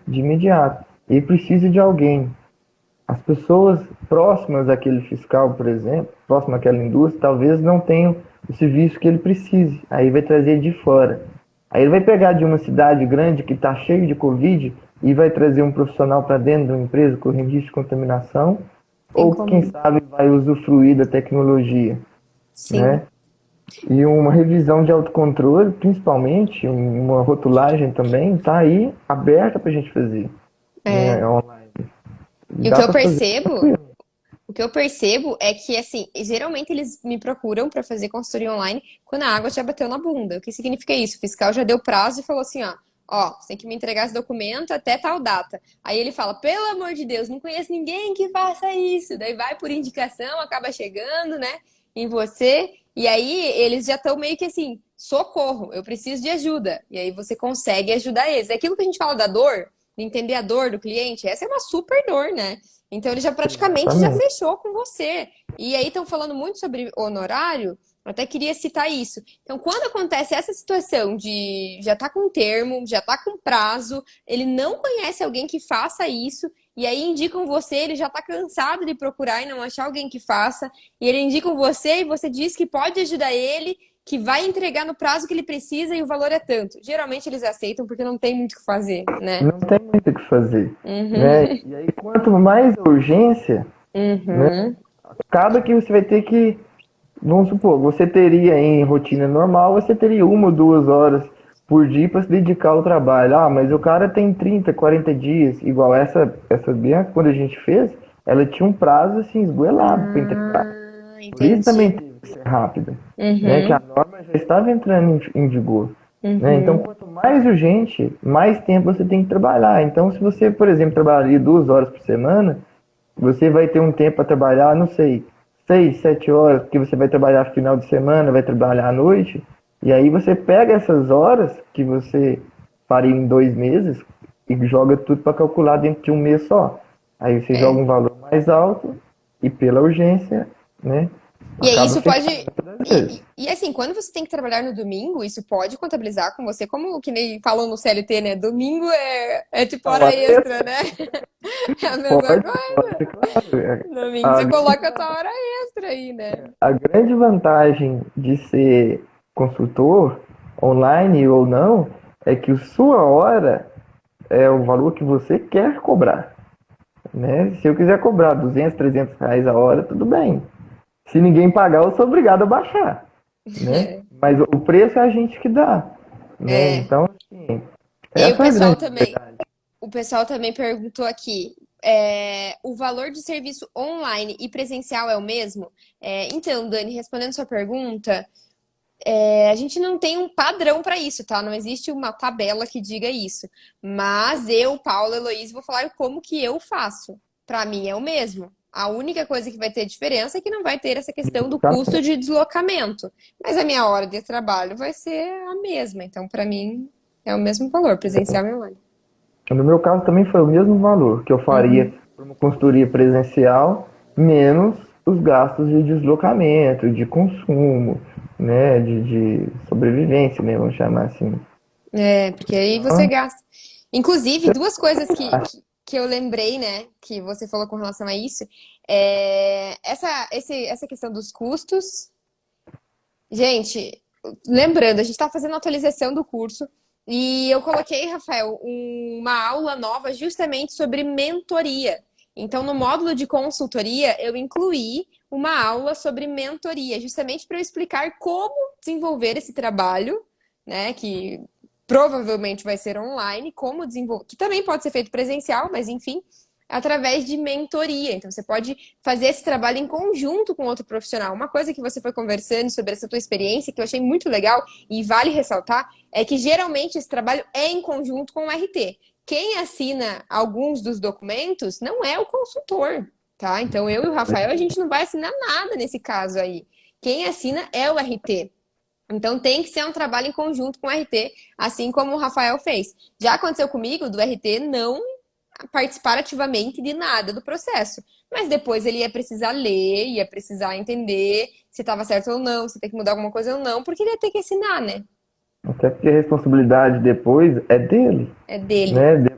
de imediato. Ele precisa de alguém. As pessoas próximas àquele fiscal, por exemplo, próximas àquela indústria, talvez não tenham o serviço que ele precise. Aí vai trazer de fora. Aí ele vai pegar de uma cidade grande que está cheio de Covid e vai trazer um profissional para dentro de uma empresa correndo risco de contaminação, Tem ou quem como. sabe vai usufruir da tecnologia, Sim. né? E uma revisão de autocontrole, principalmente, uma rotulagem também, está aí aberta para a gente fazer, É. né, online. E o que Dá eu para fazer percebo, tranquilo. o que eu percebo é que, assim, geralmente eles me procuram para fazer consultoria online quando a água já bateu na bunda. O que significa isso? O fiscal já deu prazo e falou assim, ó, você tem que me entregar esse documento até tal data. Aí ele fala, pelo amor de Deus, não conheço ninguém que faça isso. Daí vai por indicação, acaba chegando, né, em você. E aí eles já estão meio que assim, socorro, eu preciso de ajuda. E aí você consegue ajudar eles. É aquilo que a gente fala da dor, de entender a dor do cliente, essa é uma super dor, né? Então ele já praticamente já Exatamente. fechou com você. E aí estão falando muito sobre honorário, eu até queria citar isso. Então, quando acontece essa situação de já tá com termo, já tá com prazo, ele não conhece alguém que faça isso, e aí indicam você, ele já tá cansado de procurar e não achar alguém que faça, e ele indicam você e você diz que pode ajudar ele, que vai entregar no prazo que ele precisa e o valor é tanto. Geralmente eles aceitam porque não tem muito o que fazer, né? Não tem muito o que fazer, né? Uhum, E aí, quanto mais a urgência, né, uhum. acaba que você vai ter que, vamos supor, você teria em rotina normal, você teria 1 ou 2 horas por dia para se dedicar ao trabalho. Ah, mas o cara tem 30, 40 dias, igual essa Bianca, quando a gente fez, ela tinha um prazo assim esgoelado para entregar. Ah, Por isso também entendi. teve que ser rápida, né? Que a Uhum, norma já estava entrando em vigor, né? Então, uhum. quanto mais urgente, mais tempo você tem que trabalhar. Então, se você, por exemplo, trabalharia 2 horas por semana, você vai ter um tempo para trabalhar, não sei, 6, 7 horas, porque você vai trabalhar final de semana, vai trabalhar à noite, e aí você pega essas horas que você faria em 2 meses e joga tudo para calcular dentro de um mês só. Aí você joga É. um valor mais alto e pela urgência, né? E aí Acaba isso pode. fechando muitas vezes. E assim, quando você tem que trabalhar no domingo, isso pode contabilizar com você, como que nem falam no CLT, né? Domingo é tipo A hora hora extra, extra né? É a mesma pode, coisa. pode, claro. Domingo A, você coloca a tua hora extra aí, né? a grande vantagem de ser consultor, online ou não, é que a sua hora é o valor que você quer cobrar, né? Se eu quiser cobrar 200, 300 reais a hora, tudo bem. Se ninguém pagar, eu sou obrigado a baixar, né? Mas o preço é a gente que dá, né? É. Então, assim, E aí essa é a grande liberdade. o pessoal também perguntou aqui, o valor de serviço online e presencial é o mesmo? Então, Dani, respondendo sua pergunta, a gente não tem um padrão para isso, tá? Não existe uma tabela que diga isso. Mas eu, Paula, Heloísa, vou falar como que eu faço. Para mim é o mesmo. A única coisa que vai ter diferença é que não vai ter essa questão do custo de deslocamento. Mas a minha hora de trabalho vai ser a mesma. Então, para mim, é o mesmo valor, presencial e online. No meu caso também foi o mesmo valor que eu faria Uhum. por uma consultoria presencial, menos os gastos de deslocamento, de consumo, né, de sobrevivência, né, vamos chamar assim. Porque aí você Então, gasta. Inclusive, duas coisas gasto. que eu lembrei, né, que você falou com relação a isso, essa questão dos custos. Gente, lembrando, a gente está fazendo a atualização do curso e eu coloquei, Rafael, uma aula nova justamente sobre mentoria. Então, no módulo de consultoria, eu incluí uma aula sobre mentoria, justamente para eu explicar como desenvolver esse trabalho, né, que provavelmente vai ser online, como desenvolver, que também pode ser feito presencial, mas enfim, através de mentoria. Então, você pode fazer esse trabalho em conjunto com outro profissional. Uma coisa que você foi conversando sobre essa tua experiência, que eu achei muito legal e vale ressaltar, é que geralmente esse trabalho é em conjunto com o RT. Quem assina alguns dos documentos não é o consultor, tá? Então, eu e o Rafael, a gente não vai assinar nada nesse caso aí. Quem assina é o RT. Então tem que ser um trabalho em conjunto com o RT, assim como o Rafael fez. Já aconteceu comigo do RT não participar ativamente de nada do processo, mas depois ele ia precisar ler, ia precisar entender se estava certo ou não, se tem que mudar alguma coisa ou não, porque ele ia ter que assinar, né? Até porque a responsabilidade depois é dele, É dele. né?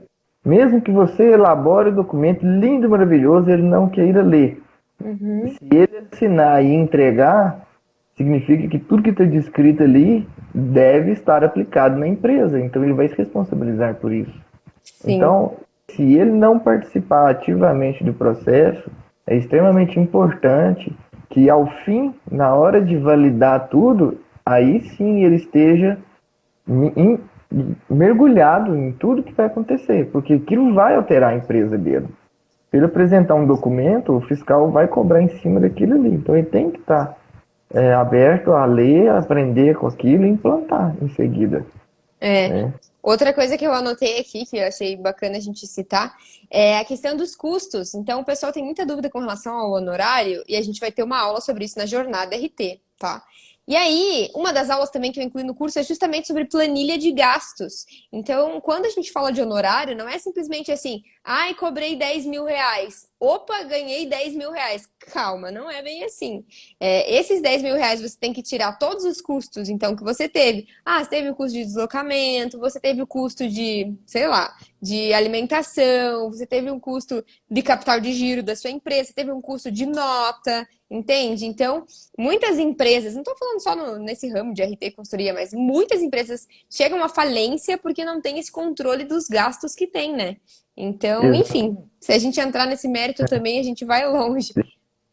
Mesmo que você elabore o documento lindo e maravilhoso, ele não queira ler. Uhum. Se ele assinar e entregar, significa que tudo que está descrito ali deve estar aplicado na empresa. Então ele vai se responsabilizar por isso. Sim. Então, se ele não participar ativamente do processo, é extremamente importante que ao fim, na hora de validar tudo, aí sim ele esteja em- mergulhado em tudo que vai acontecer, porque aquilo vai alterar a empresa dele. Se ele apresentar um documento, o fiscal vai cobrar em cima daquilo ali. Então ele tem que estar aberto a ler, a aprender com aquilo e implantar em seguida, É. né? Outra coisa que eu anotei aqui, que eu achei bacana a gente citar, é a questão dos custos. Então, o pessoal tem muita dúvida com relação ao honorário, e a gente vai ter uma aula sobre isso na jornada RT, tá? E aí, uma das aulas também que eu incluí no curso é justamente sobre planilha de gastos. Então, quando a gente fala de honorário, não é simplesmente assim, ai, cobrei 10 mil reais. Opa, ganhei 10 mil reais. Calma, não é bem assim. Esses 10 mil reais você tem que tirar todos os custos, então, que você teve. Ah, você teve o custo de deslocamento, você teve o custo de, sei lá, de alimentação, você teve um custo de capital de giro da sua empresa, você teve um custo de nota, entende? Então, muitas empresas, não estou falando só nesse ramo de RT e consultoria, mas muitas empresas chegam à falência porque não tem esse controle dos gastos que tem, né? Então, enfim, se a gente entrar nesse mérito também, a gente vai longe.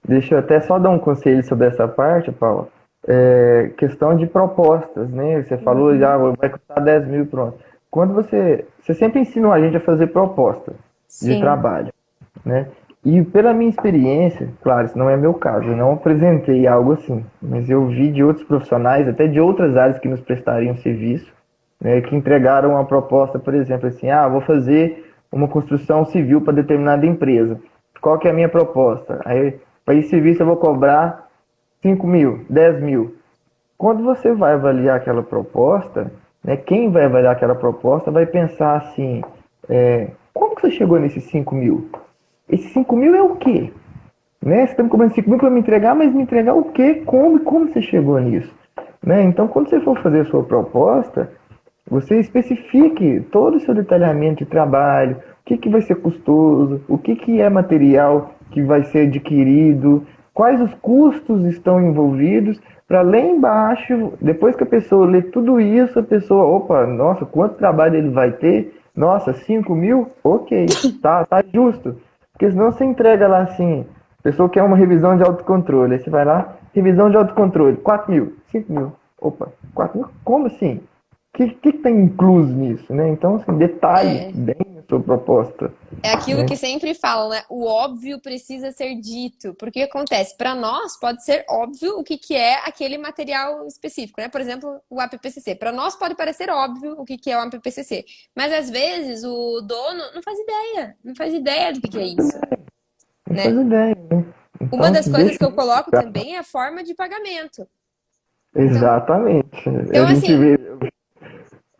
Deixa eu até só dar um conselho sobre essa parte, Paula. Questão de propostas, né? Você falou já Uhum. vai custar 10 mil, pronto. Quando você sempre ensina a gente a fazer proposta de Sim. trabalho, né? E pela minha experiência, claro, isso não é meu caso, eu não apresentei algo assim, mas eu vi de outros profissionais, até de outras áreas que nos prestariam serviço, né, que entregaram uma proposta, por exemplo, assim, vou fazer uma construção civil para determinada empresa. Qual que é a minha proposta? Aí, para esse serviço eu vou cobrar 5 mil, 10 mil. Quando você vai avaliar aquela proposta, né, quem vai avaliar aquela proposta vai pensar assim, como que você chegou nesses 5 mil? Esses 5 mil é o quê? Né? Você está me cobrando 5 mil para me entregar, mas me entregar o quê? Como você chegou nisso? Né? Então, quando você for fazer a sua proposta, você especifique todo o seu detalhamento de trabalho, o que vai ser custoso, o que é material que vai ser adquirido, quais os custos estão envolvidos, para lá embaixo, depois que a pessoa lê tudo isso, a pessoa, opa, nossa, quanto trabalho ele vai ter? Nossa, 5 mil? Ok, tá justo. Porque senão você entrega lá assim, a pessoa quer uma revisão de autocontrole, aí você vai lá, revisão de autocontrole, 4 mil, 5 mil. Opa, 4 mil? Como assim? O que tem incluso nisso, né? Então, assim, detalhe É. bem a sua proposta, É aquilo né? que sempre falam, né? O óbvio precisa ser dito. Porque o que acontece? Para nós, pode ser óbvio o que que é aquele material específico, né? Por exemplo, o APPCC. Para nós, pode parecer óbvio o que que é o APPCC. Mas, às vezes, o dono não faz ideia. Não faz ideia do que é isso, Não faz né? ideia, né? Uma Então, das assim, coisas deixa que eu muito coloco claro. também é a forma de pagamento. Então, Exatamente. A então gente assim, vê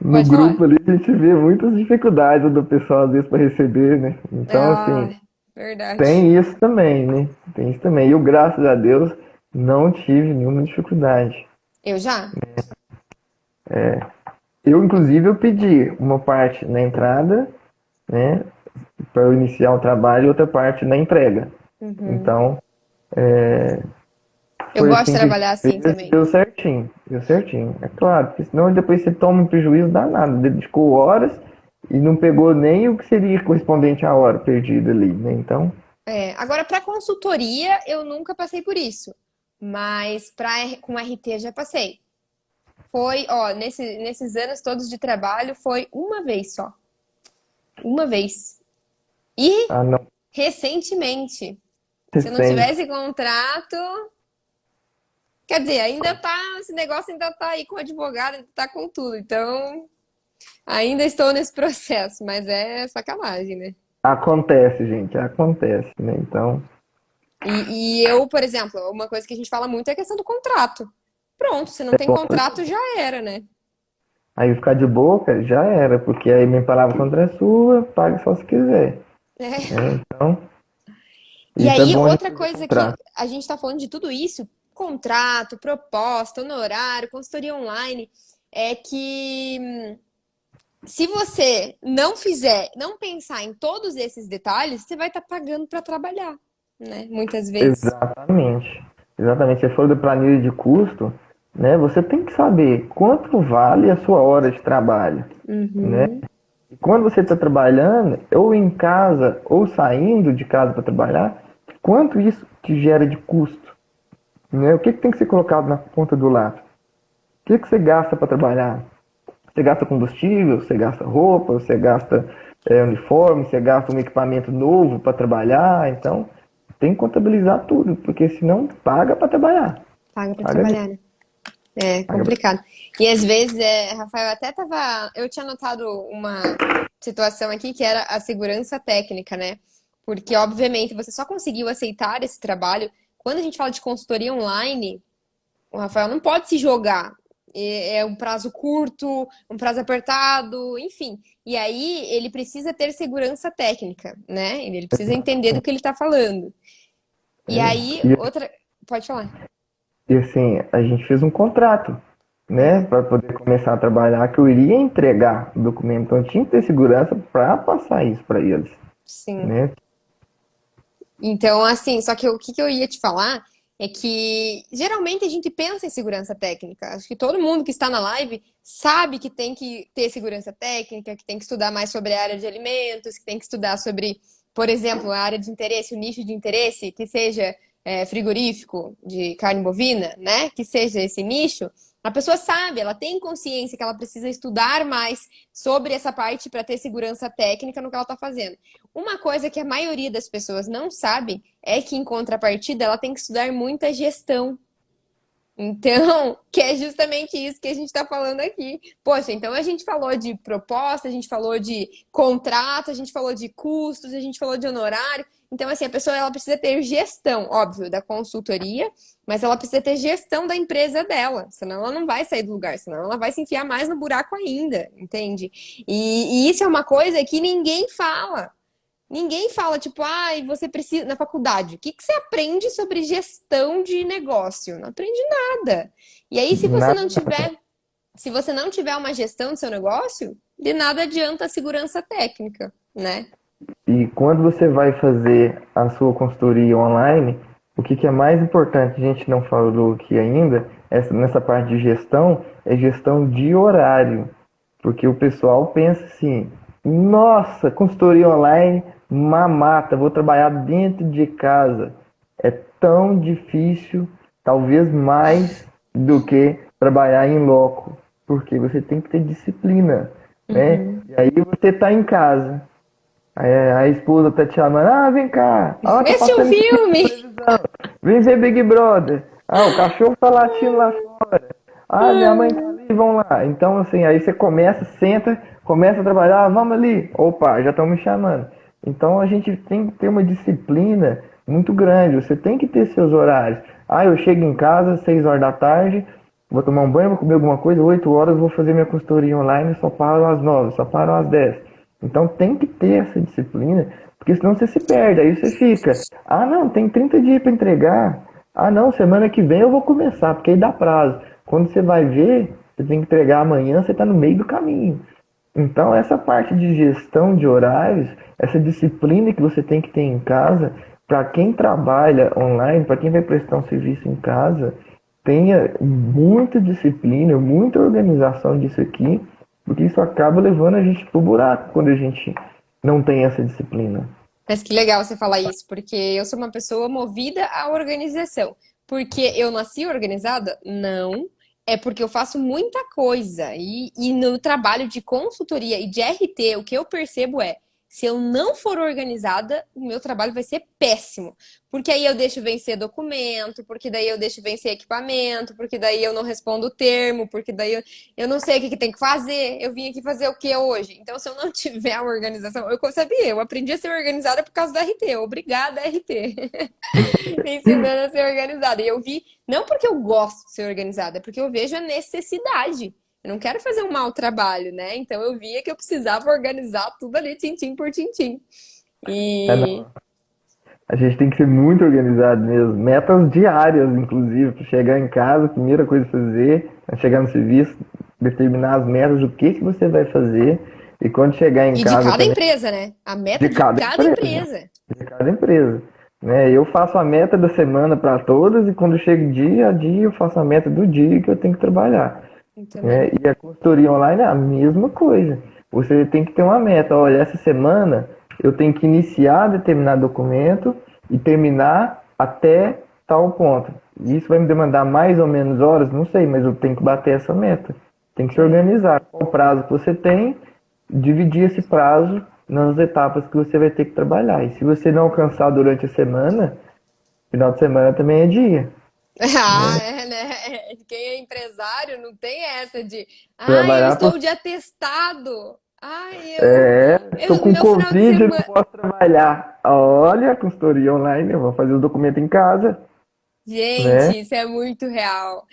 no pode falar. grupo ali, a gente vê muitas dificuldades do pessoal, às vezes, para receber, né? Então, assim, Ah, verdade. tem isso também, né? Tem isso também. Eu, graças a Deus, não tive nenhuma dificuldade. Eu já? Eu, inclusive, eu pedi uma parte na entrada, né? Para eu iniciar o trabalho e outra parte na entrega. Uhum. Então, Eu foi gosto de assim que a gente trabalhar assim fez e também. deu certinho. Deu certinho. É claro, porque senão depois você toma um prejuízo danado. Dedicou horas e não pegou nem o que seria correspondente à hora perdida ali, né? Então, Agora, para consultoria, eu nunca passei por isso. Mas com RT já passei. Foi, ó, nesses anos todos de trabalho, foi uma vez só. Uma vez. E não. recentemente. Se eu não Recente. tivesse contrato, quer dizer, ainda tá, esse negócio ainda tá aí com o advogado, ainda tá com tudo. Então, ainda estou nesse processo, mas é sacanagem, né? Acontece, gente, acontece, né? Então, E eu, por exemplo, uma coisa que a gente fala muito é a questão do contrato. Pronto, se não tem contrato, já era, né? aí ficar de boca já era, porque aí minha palavra contra a sua, pague só se quiser, É. né? Então, E isso é aí, bom a gente outra fazer coisa que contrato. a gente está falando de tudo isso, contrato, proposta, honorário, consultoria online, é que se você não fizer, não pensar em todos esses detalhes, você vai estar pagando para trabalhar, né? Muitas vezes. Exatamente. Exatamente. Você falou do planilha de custo, né? Você tem que saber quanto vale a sua hora de trabalho, né? Uhum. E quando você está trabalhando, ou em casa, ou saindo de casa para trabalhar, quanto isso te gera de custo, né? O que tem que ser colocado na ponta do lápis? O que você gasta para trabalhar? Você gasta combustível, você gasta roupa, você gasta uniforme, você gasta um equipamento novo para trabalhar. Então, tem que contabilizar tudo, porque senão paga para trabalhar. Paga para Paga trabalhar, mesmo. né? É Paga pra... complicado. E às vezes, Rafael, até tava. Eu tinha notado uma situação aqui que era a segurança técnica, né? Porque, obviamente, você só conseguiu aceitar esse trabalho. Quando a gente fala de consultoria online, o Rafael não pode se jogar. É um prazo curto, um prazo apertado, enfim. E aí ele precisa ter segurança técnica, né? Ele precisa entender do que ele está falando. E aí, E, outra. Pode falar. e assim, a gente fez um contrato, né, É, para poder começar a trabalhar, que eu iria entregar o documento. Então, eu tinha que ter segurança para passar isso para eles, sim. né? Então, assim, só que o que eu ia te falar é que geralmente a gente pensa em segurança técnica. Acho que todo mundo que está na live sabe que tem que ter segurança técnica, que tem que estudar mais sobre a área de alimentos, que tem que estudar sobre, por exemplo, a área de interesse, o nicho de interesse, que seja frigorífico de carne bovina, né? Que seja esse nicho. A pessoa sabe, ela tem consciência que ela precisa estudar mais sobre essa parte para ter segurança técnica no que ela está fazendo. Uma coisa que a maioria das pessoas não sabe é que, em contrapartida, ela tem que estudar muita gestão. Então, que é justamente isso que a gente está falando aqui. Poxa, então a gente falou de proposta, a gente falou de contrato, a gente falou de custos, a gente falou de honorário. Então, assim, a pessoa ela precisa ter gestão, óbvio, da consultoria, mas ela precisa ter gestão da empresa dela, senão ela não vai sair do lugar, senão ela vai se enfiar mais no buraco ainda, entende? E isso é uma coisa que ninguém fala. Ninguém fala, tipo, ai, você precisa. Na faculdade, o que que você aprende sobre gestão de negócio? Não aprende nada. E aí, Nada. se você não tiver uma gestão do seu negócio, de nada adianta a segurança técnica, né? E quando você vai fazer a sua consultoria online, o que é mais importante, a gente não falou aqui ainda, nessa parte de gestão, é gestão de horário. Porque o pessoal pensa assim, nossa, consultoria online, mamata, vou trabalhar dentro de casa. É tão difícil, talvez mais do que trabalhar em loco, porque você tem que ter disciplina, né? Uhum. E aí você está em casa, aí a esposa tá te chamando, ah, vem cá, ah, tá Este é um passando isso aqui na filme! televisão, vem ver Big Brother, ah, o cachorro tá latindo lá fora, ah, minha mãe tá ali, vão lá. Então, assim, aí você começa, senta, começa a trabalhar, ah, vamos ali, opa, já estão me chamando. Então a gente tem que ter uma disciplina muito grande, você tem que ter seus horários. Ah, eu chego em casa às 6 horas da tarde, vou tomar um banho, vou comer alguma coisa, 8 horas vou fazer minha consultoria online, só paro às 9, só paro às 10. Então tem que ter essa disciplina, porque senão você se perde, aí você fica, ah não, tem 30 dias para entregar, ah não, semana que vem eu vou começar, porque aí dá prazo. Quando você vai ver, você tem que entregar amanhã, você está no meio do caminho. Então essa parte de gestão de horários, essa disciplina que você tem que ter em casa, para quem trabalha online, para quem vai prestar um serviço em casa, tenha muita disciplina, muita organização disso aqui, porque isso acaba levando a gente pro buraco quando a gente não tem essa disciplina. Mas que legal você falar isso, porque eu sou uma pessoa movida à organização. Porque eu nasci organizada? Não. É porque eu faço muita coisa. E no trabalho de consultoria e de RT, o que eu percebo é, Se eu não for organizada, o meu trabalho vai ser péssimo. Porque aí eu deixo vencer documento, porque daí eu deixo vencer equipamento, porque daí eu não respondo o termo, porque daí eu não sei o que que tem que fazer. Eu vim aqui fazer o que hoje? Então, se eu não tiver uma organização, eu sabia, eu aprendi a ser organizada por causa da RT. Obrigada, RT. Me ensinando a ser organizada. E eu vi, não porque eu gosto de ser organizada, é porque eu vejo a necessidade. Eu não quero fazer um mau trabalho, né? Então eu via que eu precisava organizar tudo ali, tintim por tintim. É, E não. A gente tem que ser muito organizado mesmo. Metas diárias, inclusive, para chegar em casa, a primeira coisa a fazer é chegar no serviço, determinar as metas do que você vai fazer. E quando chegar em de casa cada também, empresa, né? A meta de de cada cada empresa. empresa. De cada empresa. Né? Eu faço a meta da semana para todas e quando chega dia a dia eu faço a meta do dia que eu tenho que trabalhar. Eu Né? também. E a consultoria online é a mesma coisa. Você tem que ter uma meta. Olha, essa semana eu tenho que iniciar determinado documento e terminar até tal ponto. Isso vai me demandar mais ou menos horas? Não sei, mas eu tenho que bater essa meta. Tem que se É. organizar. Qual o prazo que você tem, dividir esse prazo nas etapas que você vai ter que trabalhar. E se você não alcançar durante a semana, final de semana também é dia. Ah, Né? é, né? Quem é empresário não tem essa de, eu Trabalhar por estou de atestado. Tô com Meu final de Covid, eu não semana. posso trabalhar. Olha, consultoria online, eu vou fazer o documento em casa, né? Gente, isso é muito real.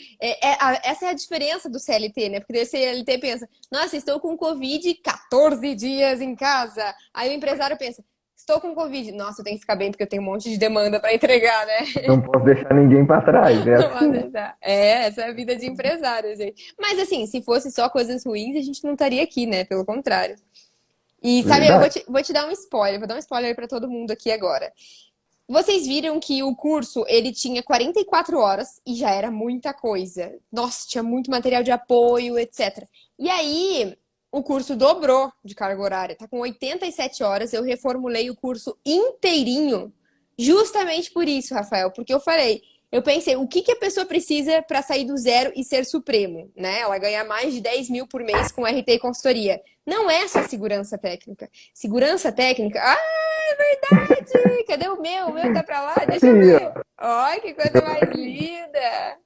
Essa é a diferença do CLT, né? Porque daí o CLT pensa, nossa, estou com Covid 14 dias em casa. Aí o empresário pensa, estou com Covid. Nossa, eu tenho que ficar bem porque eu tenho um monte de demanda para entregar, né? Não posso deixar ninguém para trás, é Não pode assim. deixar. Essa é a vida de empresário, gente. Mas assim, se fosse só coisas ruins, a gente não estaria aqui, né? Pelo contrário. E sabe, eu Verdade. vou te dar um spoiler, vou dar um spoiler para todo mundo aqui agora. Vocês viram que o curso, ele tinha 44 horas e já era muita coisa. Nossa, tinha muito material de apoio, etc. E aí, o curso dobrou de carga horária. Tá com 87 horas. Eu reformulei o curso inteirinho. Justamente por isso, Rafael. Porque eu pensei, o que que a pessoa precisa para sair do zero e ser supremo, né? Ela ganha mais de 10 mil por mês com RT e consultoria. Não é só segurança técnica. Segurança técnica, é verdade! Cadê o meu? O meu tá pra lá? Deixa eu Aí, ver. ó. Olha que coisa mais linda!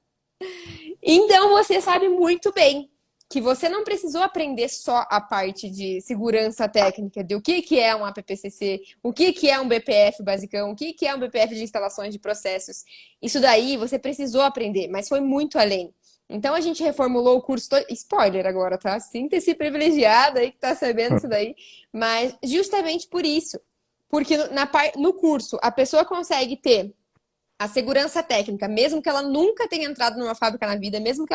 Então você sabe muito bem que você não precisou aprender só a parte de segurança técnica, de o que é um APPCC, o que é um BPF basicão, o que é um BPF de instalações de processos. Isso daí você precisou aprender, mas foi muito além. Então a gente reformulou o curso todo. Spoiler agora, tá? Sinta-se privilegiada aí que tá sabendo isso daí. Mas justamente por isso. Porque no curso a pessoa consegue ter a segurança técnica, mesmo que ela nunca tenha entrado numa fábrica na vida, mesmo que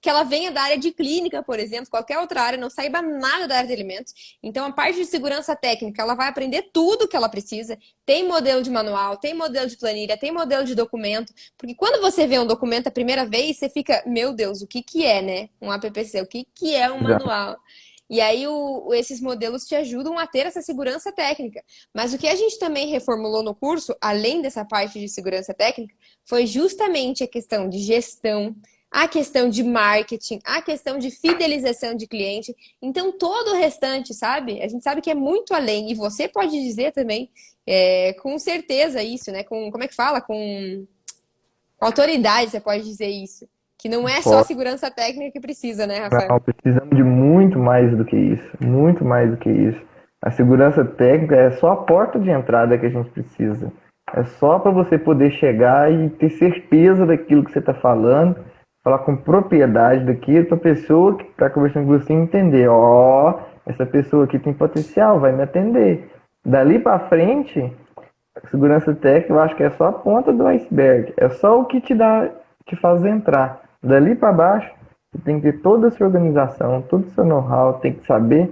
ela venha da área de clínica, por exemplo, qualquer outra área, não saiba nada da área de alimentos. Então, a parte de segurança técnica, ela vai aprender tudo que ela precisa. Tem modelo de manual, tem modelo de planilha, tem modelo de documento, porque quando você vê um documento a primeira vez, você fica, meu Deus, o que que é, né? Um APPC, o que que é um Já. manual? E aí esses modelos te ajudam a ter essa segurança técnica. Mas o que a gente também reformulou no curso, além dessa parte de segurança técnica, foi justamente a questão de gestão, a questão de marketing, a questão de fidelização de cliente. Então, todo o restante, sabe? A gente sabe que é muito além. E você pode dizer também, com certeza, isso, né? Como é que fala? Com autoridade, você pode dizer isso. Que não é só a Posso. segurança técnica que precisa, né, Rafael? Não, precisamos de muito mais do que isso. Muito mais do que isso. A segurança técnica é só a porta de entrada que a gente precisa. É só para você poder chegar e ter certeza daquilo que você está falando, falar com propriedade daquilo, para a pessoa que está conversando com você entender. Ó, essa pessoa aqui tem potencial, vai me atender. Dali para frente, a segurança técnica eu acho que é só a ponta do iceberg. É só o que te faz entrar. Dali para baixo, você tem que ter toda a sua organização, todo o seu know-how, tem que saber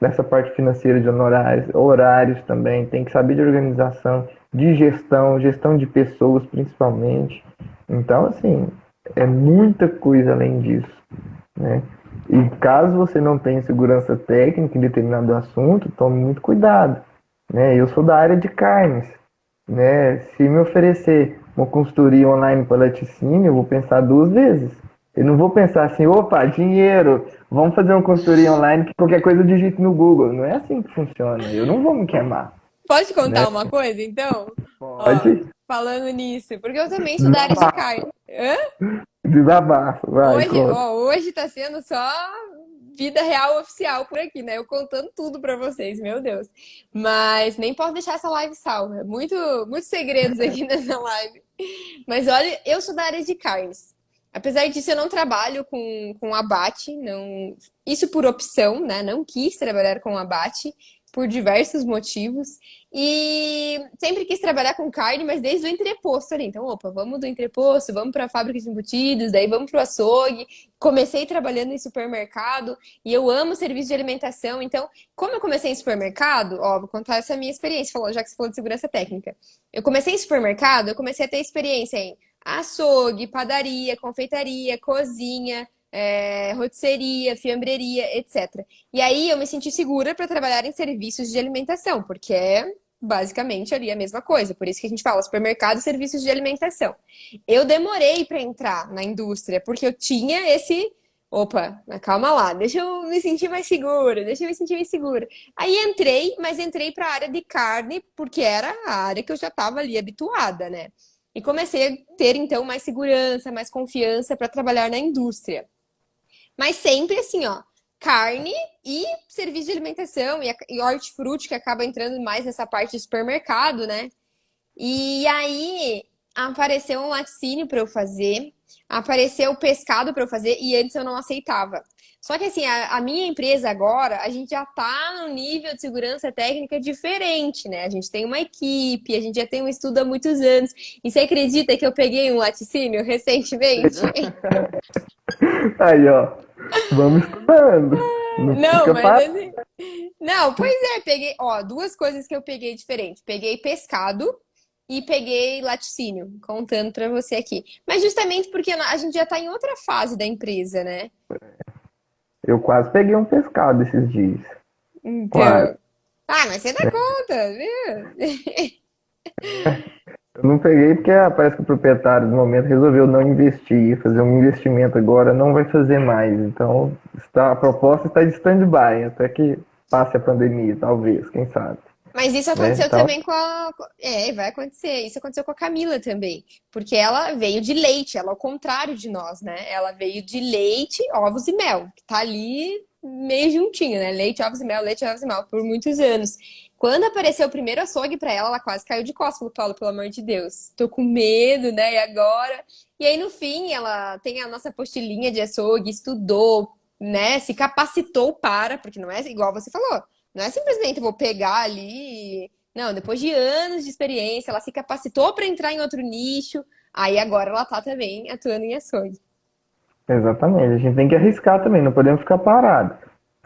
dessa parte financeira de honorários, horários também, tem que saber de organização, de gestão, gestão de pessoas principalmente. Então, assim, é muita coisa além disso, né? E caso você não tenha segurança técnica em determinado assunto, tome muito cuidado, né? Eu sou da área de carnes, né? Se me oferecer uma consultoria online para laticínio, eu vou pensar duas vezes. Eu não vou pensar assim, opa, dinheiro, vamos fazer uma consultoria online que qualquer coisa eu digito no Google. Não é assim que funciona. Eu não vou me queimar, Pode né? contar uma coisa, então? Ó, Pode falando nisso, porque eu também sou da área de desabafo, carne. Hã? desabafo, vai, Hoje, conta. ó, hoje tá sendo só vida real oficial por aqui, né? Eu contando tudo pra vocês, meu Deus. Mas nem posso deixar essa live salva. Muitos segredos aqui nessa live. Mas olha, eu sou da área de carnes. Apesar disso, eu não trabalho com abate, não, isso por opção, né? Não quis trabalhar com abate por diversos motivos. E sempre quis trabalhar com carne, mas desde o entreposto ali. Então, opa, vamos do entreposto, vamos para a fábrica de embutidos, daí vamos para o açougue. Comecei trabalhando em supermercado e eu amo serviço de alimentação. Então, como eu comecei em supermercado, ó, vou contar essa minha experiência, já que você falou de segurança técnica. Eu comecei em supermercado, eu comecei a ter experiência em açougue, padaria, confeitaria, cozinha, rotisserie, fiambreria, etc. E aí eu me senti segura para trabalhar em serviços de alimentação, porque é basicamente ali a mesma coisa. Por isso que a gente fala supermercado e serviços de alimentação. Eu demorei para entrar na indústria, porque eu tinha esse. Opa, mas calma lá, deixa eu me sentir mais segura, deixa eu me sentir mais segura. Aí entrei, mas entrei para a área de carne, porque era a área que eu já estava ali habituada, né? E comecei a ter então mais segurança, mais confiança para trabalhar na indústria. Mas sempre assim, ó, carne e serviço de alimentação e hortifruti que acaba entrando mais nessa parte de supermercado, né? E aí apareceu um laticínio para eu fazer, apareceu pescado para eu fazer e antes eu não aceitava. Só que assim, a minha empresa agora, a gente já tá num nível de segurança técnica diferente, né? A gente tem uma equipe, a gente já tem um estudo há muitos anos. E você acredita que eu peguei um laticínio recentemente? Aí, ó, vamos estudando. Não Não, fica mas parado. assim. Não, pois é, peguei, ó, duas coisas que eu peguei diferente. Peguei pescado e peguei laticínio, contando pra você aqui. Mas justamente porque a gente já tá em outra fase da empresa, né? Eu quase peguei um pescado esses dias. Quase. Então. Ah, mas você dá conta, viu? Eu não peguei porque parece que o proprietário no momento resolveu não investir, fazer um investimento agora, não vai fazer mais. Então, a proposta está de stand-by, até que passe a pandemia, talvez, quem sabe, Mas isso né? aconteceu Então, também vai acontecer. Isso aconteceu com a Camila também. Porque ela veio de leite, ela é o contrário de nós, né? Ela veio de leite, ovos e mel, que tá ali meio juntinho, né? Leite, ovos e mel, por muitos anos. Quando apareceu o primeiro açougue pra ela, ela quase caiu de costas. Falou, Paulo, pelo amor de Deus, tô com medo, né? E agora? E aí, no fim, ela tem a nossa apostilinha de açougue, estudou, né? Se capacitou para, porque não é igual você falou. Não é simplesmente eu vou pegar ali. Não, depois de anos de experiência, ela se capacitou para entrar em outro nicho. Aí agora ela tá também atuando em açougue. exatamente, a gente tem que arriscar também, não podemos ficar parado.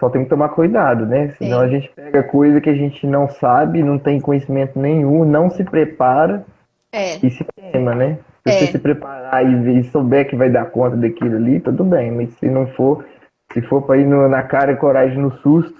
Só tem que tomar cuidado, né? Senão a Tem. gente pega coisa que a gente não sabe, não tem conhecimento nenhum, não se prepara É, e se queima, né? Se você se é. preparar e souber que vai dar conta daquilo ali, tudo bem. Mas se não for, se for para ir na cara e coragem no susto,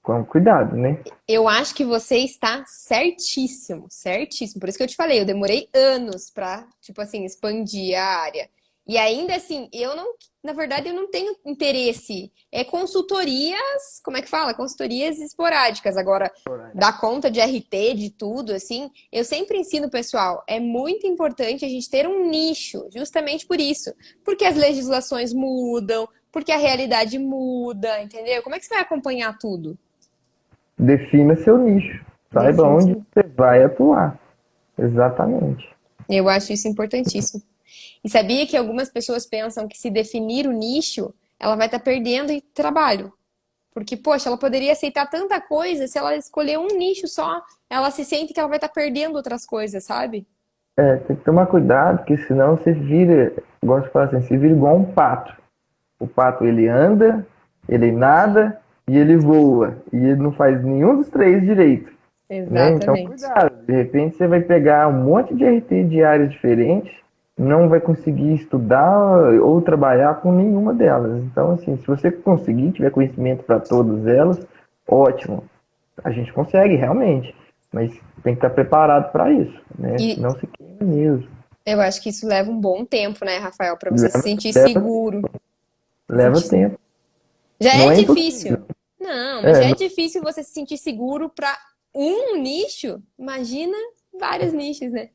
com cuidado, né? Eu acho que você está certíssimo, certíssimo. Por isso que eu te falei, eu demorei anos pra, tipo assim, expandir a área. E ainda assim, eu não, na verdade, eu não tenho interesse. É consultorias, como é que fala? Consultorias esporádicas. Agora, dar conta de RT, de tudo, assim, eu sempre ensino o pessoal, é muito importante a gente ter um nicho, justamente por isso. Porque as legislações mudam, porque a realidade muda, entendeu? Como é que você vai acompanhar tudo? Defina seu nicho. Saiba onde Definitivamente. você vai atuar. Exatamente. Eu acho isso importantíssimo. E sabia que algumas pessoas pensam que se definir o nicho, ela vai estar perdendo em trabalho. Porque, poxa, ela poderia aceitar tanta coisa, se ela escolher um nicho só, ela se sente que ela vai estar perdendo outras coisas, sabe? É, tem que tomar cuidado, porque senão você vira, gosto de falar assim, você vira igual um pato. O pato ele anda, ele nada e ele voa. E ele não faz nenhum dos três direito, né? Então, Exatamente. cuidado. De repente você vai pegar um monte de RT de áreas diferentes, não vai conseguir estudar ou trabalhar com nenhuma delas. Então, assim, se você conseguir, tiver conhecimento para todas elas, ótimo. A gente consegue realmente, mas tem que estar preparado para isso, né? E, Senão se queima mesmo. Eu acho que isso leva um bom tempo, né, Rafael, para você se Leva, sentir leva, seguro. leva Sentir... tempo. Já é Não é difícil. impossível. Não, mas É, já é difícil você se sentir seguro para um nicho. Imagina vários nichos, né?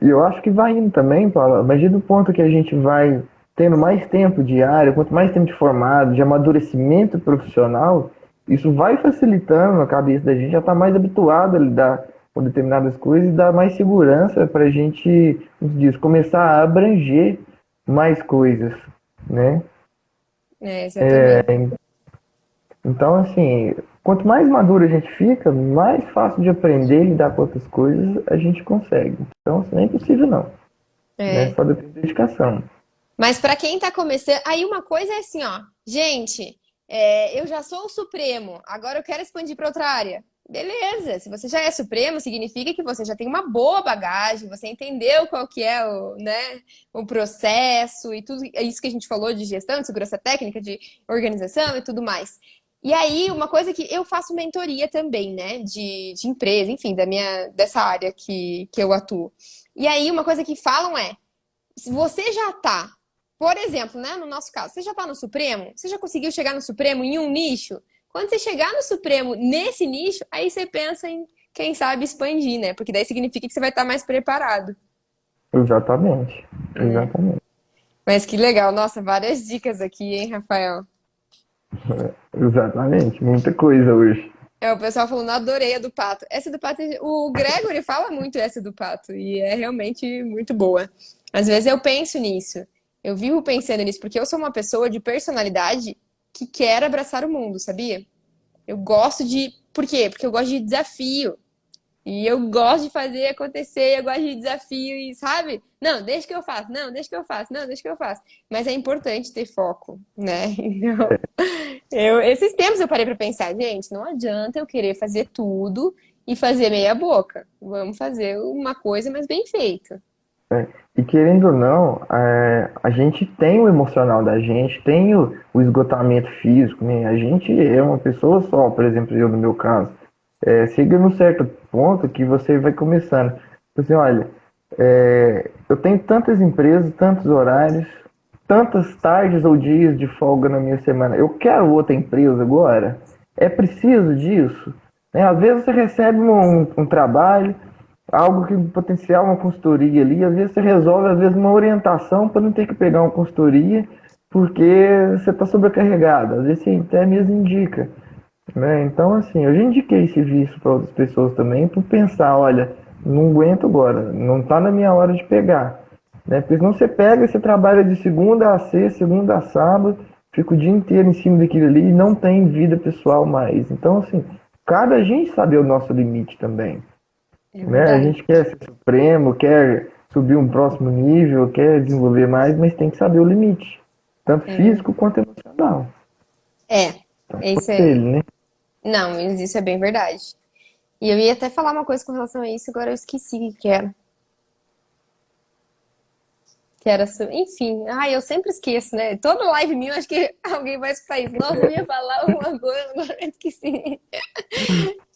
e eu acho que vai indo também, Paulo. A partir do ponto que a gente vai tendo mais tempo diário, quanto mais tempo de formado, de amadurecimento profissional, isso vai facilitando a cabeça da gente, já está mais habituado a lidar com determinadas coisas e dá mais segurança para a gente, como se diz, começar a abranger mais coisas, né? É, exatamente. Então, assim, quanto mais maduro a gente fica, mais fácil de aprender e lidar com outras coisas a gente consegue. Então, assim, não é impossível não, né? É. Só depende de dedicação. Mas para quem tá começando, aí uma coisa é assim, ó, gente, eu já sou o Supremo, agora eu quero expandir para outra área. Beleza, se você já é Supremo, significa que você já tem uma boa bagagem, você entendeu qual que é o processo e tudo é isso que a gente falou de gestão, de segurança técnica, de organização e tudo mais. E aí, uma coisa que eu faço mentoria também, né, de empresa, enfim, dessa área que eu atuo. E aí, uma coisa que falam é, se você já tá, por exemplo, né, no nosso caso, você já tá no Supremo, você já conseguiu chegar no Supremo em um nicho. Quando você chegar no Supremo nesse nicho, aí você pensa em, quem sabe, expandir, né? Porque daí significa que você vai estar mais preparado, Exatamente, né? exatamente, Mas que legal, nossa, várias dicas aqui, hein, Rafael? exatamente. Muita coisa hoje. O pessoal falando, adorei a do pato. Essa do pato, o Gregory fala muito essa do pato e é realmente muito boa. Às vezes eu penso nisso, eu vivo pensando nisso, porque eu sou uma pessoa de personalidade que quer abraçar o mundo, sabia? Eu gosto de. Por quê? Porque eu gosto de desafio. E eu gosto de fazer acontecer, eu gosto de desafio e, sabe? Não, deixa que eu faço, não, deixa que eu faço, não, deixa que eu faço. Mas é importante ter foco, né? Então, esses tempos eu parei pra pensar, gente, não adianta eu querer fazer tudo e fazer meia boca. Vamos fazer uma coisa, mas bem feita. Né? E querendo ou não, a gente tem o emocional da gente, tem o esgotamento físico, né? A gente é uma pessoa só, por exemplo, eu no meu caso. Chega num certo ponto que você vai começando. Tipo assim, olha, eu tenho tantas empresas, tantos horários, tantas tardes ou dias de folga na minha semana. Eu quero outra empresa agora? É preciso disso? Né? Às vezes você recebe um trabalho, algo que potencial uma consultoria ali, às vezes você resolve, às vezes, uma orientação para não ter que pegar uma consultoria porque você está sobrecarregado. Às vezes você até mesmo indica. Né? Então, assim, eu já indiquei esse serviço para outras pessoas também, por pensar, olha, não aguento agora, não está na minha hora de pegar. Né? Porque senão você pega, você trabalha de segunda a sexta, segunda a sábado, fica o dia inteiro em cima daquilo ali e não tem vida pessoal mais. Então, assim, cada gente sabe o nosso limite também. É Né? A verdade. gente quer ser supremo, quer subir um próximo nível, quer desenvolver mais, mas tem que saber o limite, tanto É, físico quanto emocional. é, Então, isso foi é. ele, né? Não, mas isso é bem verdade. E eu ia até falar uma coisa com relação a isso, agora eu esqueci o que era. Que era enfim, ai, eu sempre esqueço, né? Toda live minha, eu acho que alguém vai escutar isso. Nossa, eu ia falar uma coisa, agora eu esqueci.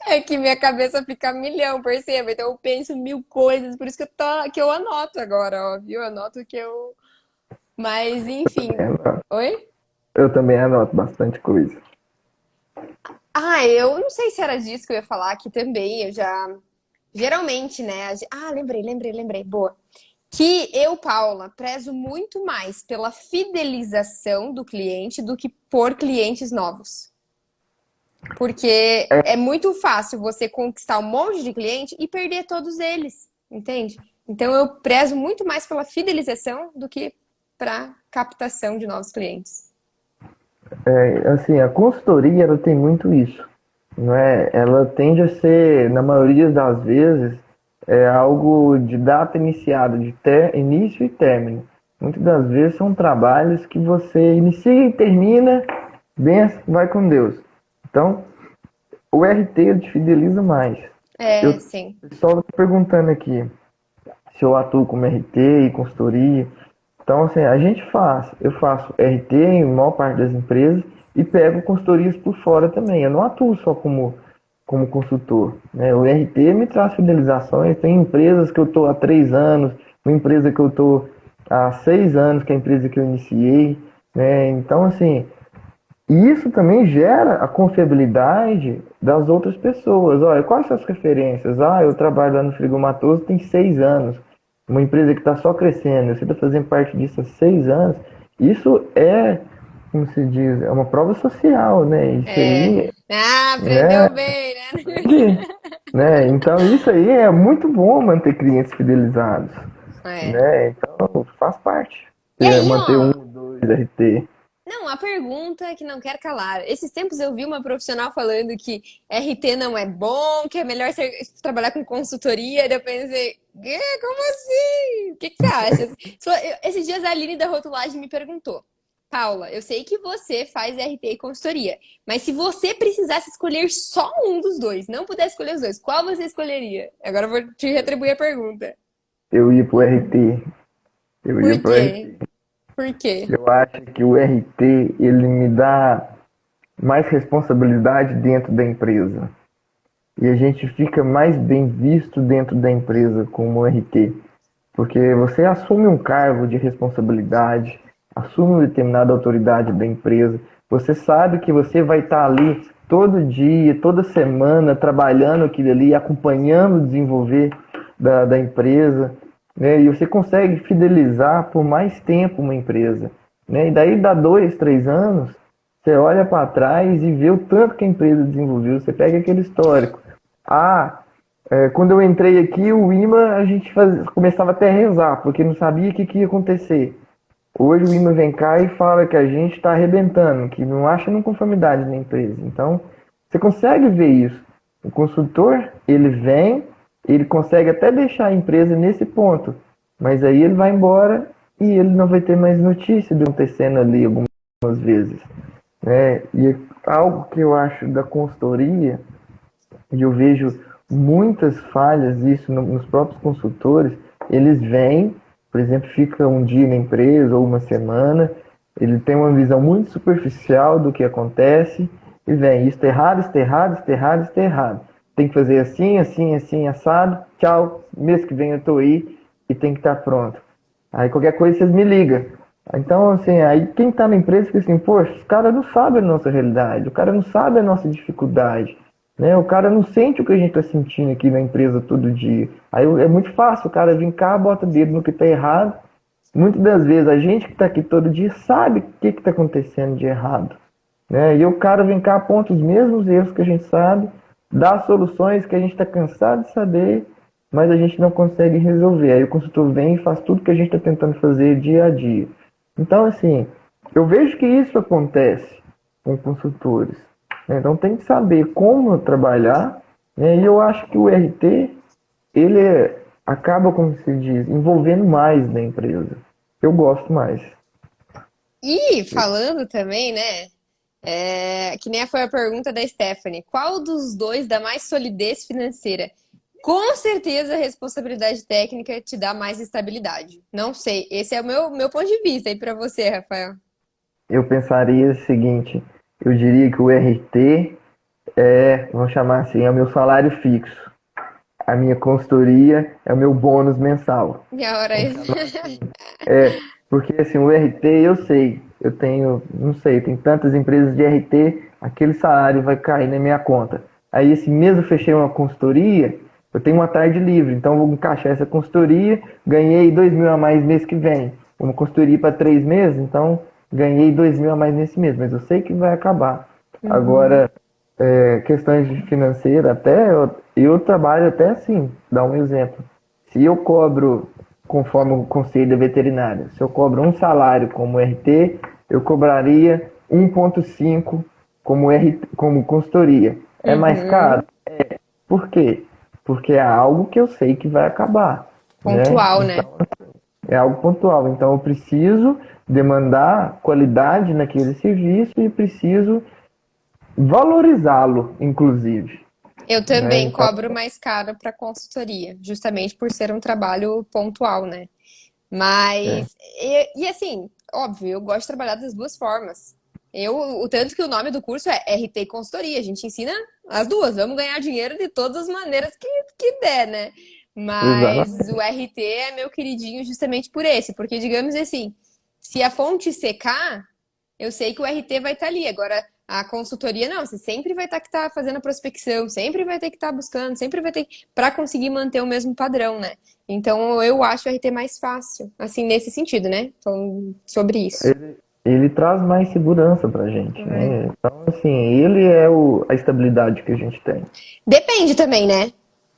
É que minha cabeça fica a milhão, perceba? Então eu penso mil coisas, por isso que eu anoto agora, ó, viu? Eu anoto que eu. Mas, enfim. Oi? Eu também anoto bastante coisa. Ah, eu não sei se era disso que eu ia falar aqui também. Eu já. Geralmente, né? Lembrei. Boa. Que eu, Paula, prezo muito mais pela fidelização do cliente do que por clientes novos. Porque é muito fácil você conquistar um monte de cliente e perder todos eles, entende? Então eu prezo muito mais pela fidelização do que para captação de novos clientes. Assim, a consultoria ela tem muito isso, não é? Ela tende a ser, na maioria das vezes, algo de data iniciada, de início e término. Muitas das vezes são trabalhos que você inicia e termina, benção, vai com Deus. Então, o RT ele te fideliza mais. Eu, É, sim. o pessoal está perguntando aqui se eu atuo como RT e consultoria. Então, assim, eu faço RT em maior parte das empresas e pego consultorias por fora também. Eu não atuo só como consultor, né? O RT me traz fidelizações, tem empresas que eu estou há 3 anos uma empresa que eu estou há 6 anos, que é a empresa que eu iniciei, né? Então, assim, isso também gera a confiabilidade das outras pessoas. Olha, quais são as referências? Ah, eu trabalho lá no Frigo Matoso tem 6 anos. Uma empresa que está só crescendo. Você está fazendo parte disso há 6 anos. Isso é, como se diz, é uma prova social, né? Isso É. aí Ah, é aprendeu bem, né? grande, né? Então isso aí é muito bom manter clientes fidelizados, É. né? Então faz parte. E aí, Manter um, ó, dois RT. não, a pergunta que não quer calar. Esses tempos eu vi uma profissional falando que RT não é bom, que é melhor trabalhar com consultoria. Daí eu pensei, "Quê? Como assim? O que que você acha?" Esses dias a Aline da Rotulagem me perguntou, Paula, eu sei que você faz RT e consultoria, mas se você precisasse escolher só um dos dois, não pudesse escolher os dois, qual você escolheria? Agora eu vou te retribuir a pergunta. Eu ia pro RT. Eu Por ia pro quê? RT. Por quê? Eu acho que o RT ele me dá mais responsabilidade dentro da empresa. E a gente fica mais bem visto dentro da empresa como RT. Porque você assume um cargo de responsabilidade, assume uma determinada autoridade da empresa, você sabe que você vai estar ali todo dia, toda semana, trabalhando aquilo ali, acompanhando o desenvolver da empresa, né? E você consegue fidelizar por mais tempo uma empresa, né? E daí dá 2, 3 anos, você olha para trás e vê o tanto que a empresa desenvolveu, você pega aquele histórico. Ah, quando eu entrei aqui, o IMA a gente começava até a rezar, porque não sabia o que ia acontecer. Hoje o IMA vem cá e fala que a gente está arrebentando, que não acha não conformidade na empresa. Então, você consegue ver isso. O consultor, ele vem, ele consegue até deixar a empresa nesse ponto, mas aí ele vai embora e ele não vai ter mais notícia do que acontecendo ali algumas vezes, né? E algo que eu acho da consultoria e eu vejo muitas falhas isso nos próprios consultores. Eles vêm, por exemplo, fica um dia na empresa ou uma semana, ele tem uma visão muito superficial do que acontece e vem, isso está errado, isso está errado, isso está errado, isso está errado. Tem que fazer assim, assim, assim, assado. Tchau, mês que vem eu estou aí e tem que estar pronto. Aí qualquer coisa vocês me ligam. Então, assim, aí quem está na empresa fica assim, poxa, os caras não sabem a nossa realidade, o cara não sabe a nossa dificuldade, né? O cara não sente o que a gente está sentindo aqui na empresa todo dia. Aí é muito fácil o cara vir cá, bota o dedo no que está errado. Muitas das vezes a gente que está aqui todo dia sabe o que está acontecendo de errado, né? E o cara vem cá, aponta os mesmos erros que a gente sabe, dá soluções que a gente está cansado de saber, mas a gente não consegue resolver. Aí o consultor vem e faz tudo que a gente está tentando fazer dia a dia. Então, assim, eu vejo que isso acontece com consultores, né? Então tem que saber como trabalhar, né? E eu acho que o RT, ele acaba, como se diz, envolvendo mais na empresa. Eu gosto mais. E falando também, né? Que nem foi a pergunta da Stephanie. Qual dos dois dá mais solidez financeira? Com certeza a responsabilidade técnica te dá mais estabilidade. Não sei. Esse é o meu ponto de vista. E para você, Rafael? Eu pensaria o seguinte, eu diria que o RT vamos chamar assim, é o meu salário fixo. A minha consultoria é o meu bônus mensal. Minha hora é. Vamos chamar assim. Porque assim, o RT eu sei, eu tenho, não sei, tem tantas empresas de RT, aquele salário vai cair na minha conta. Aí esse mês eu fechei uma consultoria, eu tenho uma tarde livre, então eu vou encaixar essa consultoria, ganhei 2.000 a mais mês que vem. Uma consultoria para 3 meses, então ganhei 2.000 a mais nesse mês, mas eu sei que vai acabar. Uhum. Agora, questões de financeira, até eu trabalho até assim, dar um exemplo. Se eu cobro, conforme o conselho da veterinária, se eu cobro um salário como RT, eu cobraria 1,5 como consultoria. É mais caro? Uhum. Por quê? Porque é algo que eu sei que vai acabar, né? Pontual, né? Então, é algo pontual. Então, eu preciso demandar qualidade naquele serviço e preciso valorizá-lo, inclusive, Eu né? também Então, cobro mais caro para consultoria, justamente por ser um trabalho pontual, né? Mas, assim, óbvio, eu gosto de trabalhar das duas formas. O tanto que o nome do curso é RT Consultoria, a gente ensina as duas, vamos ganhar dinheiro de todas as maneiras que der, né? Mas o RT é meu queridinho justamente por esse, porque digamos assim, se a fonte secar, eu sei que o RT vai estar ali. Agora, a consultoria não, você sempre vai ter que estar fazendo a prospecção, sempre vai ter que estar buscando, sempre vai ter que, para conseguir manter o mesmo padrão, né? Então, eu acho o RT mais fácil, assim, nesse sentido, né? Falando sobre isso. Ele traz mais segurança pra gente, É. né? Então, assim, ele é a estabilidade que a gente tem. Depende também, né?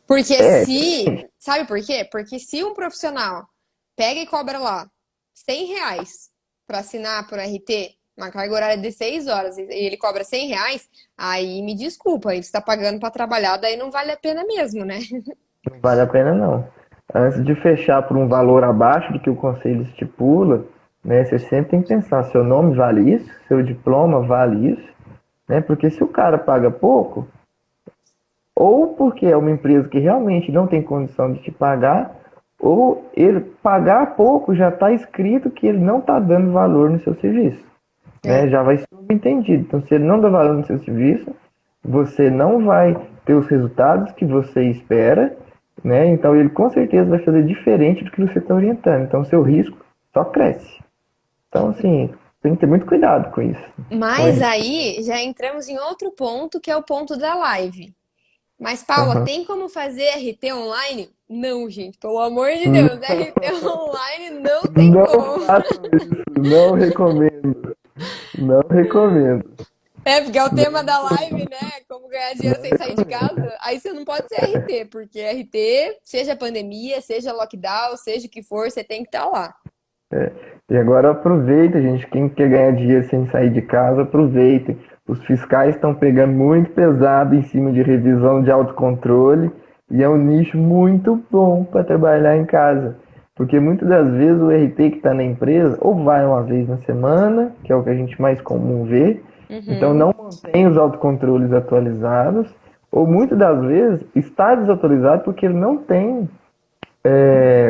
Porque É, se. Sabe por quê? Porque se um profissional pega e cobra lá R$ 100 para assinar por RT, uma carga horária de 6 horas, e ele cobra R$ 100, aí me desculpa, ele está pagando para trabalhar, daí não vale a pena mesmo, né? não vale a pena não. Antes de fechar por um valor abaixo do que o conselho estipula, né, você sempre tem que pensar, seu nome vale isso? Seu diploma vale isso? Né? Porque se o cara paga pouco, ou porque é uma empresa que realmente não tem condição de te pagar, ou ele pagar pouco já está escrito que ele não está dando valor no seu serviço, né? É. Já vai ser subentendido. Então, se ele não dá valor no seu serviço, você não vai ter os resultados que você espera, né? Então, ele com certeza vai fazer diferente do que você está orientando. Então, seu risco só cresce. Então, assim, tem que ter muito cuidado com isso. Com Mas ele. aí já entramos em outro ponto, que é o ponto da live. Mas, Paula, Uhum. tem como fazer RT online? Não, gente, pelo amor de Não, Deus, RT online não tem não como. faço isso, não recomendo. Não recomendo. É, porque é o Não tema da live, recomendo. né? Como ganhar dinheiro Não sem sair de recomendo. casa. Aí você não pode ser RT, porque RT, seja pandemia, seja lockdown, seja o que for, você tem que estar lá. E agora aproveita, gente. Quem quer ganhar dinheiro sem sair de casa, aproveitem. Os fiscais estão pegando muito pesado em cima de revisão de autocontrole e é um nicho muito bom para trabalhar em casa. Porque muitas das vezes o RT que está na empresa ou vai uma vez na semana, que é o que a gente mais comum vê, então Uhum. não mantém os autocontroles atualizados, ou muitas das vezes está desatualizado porque ele não tem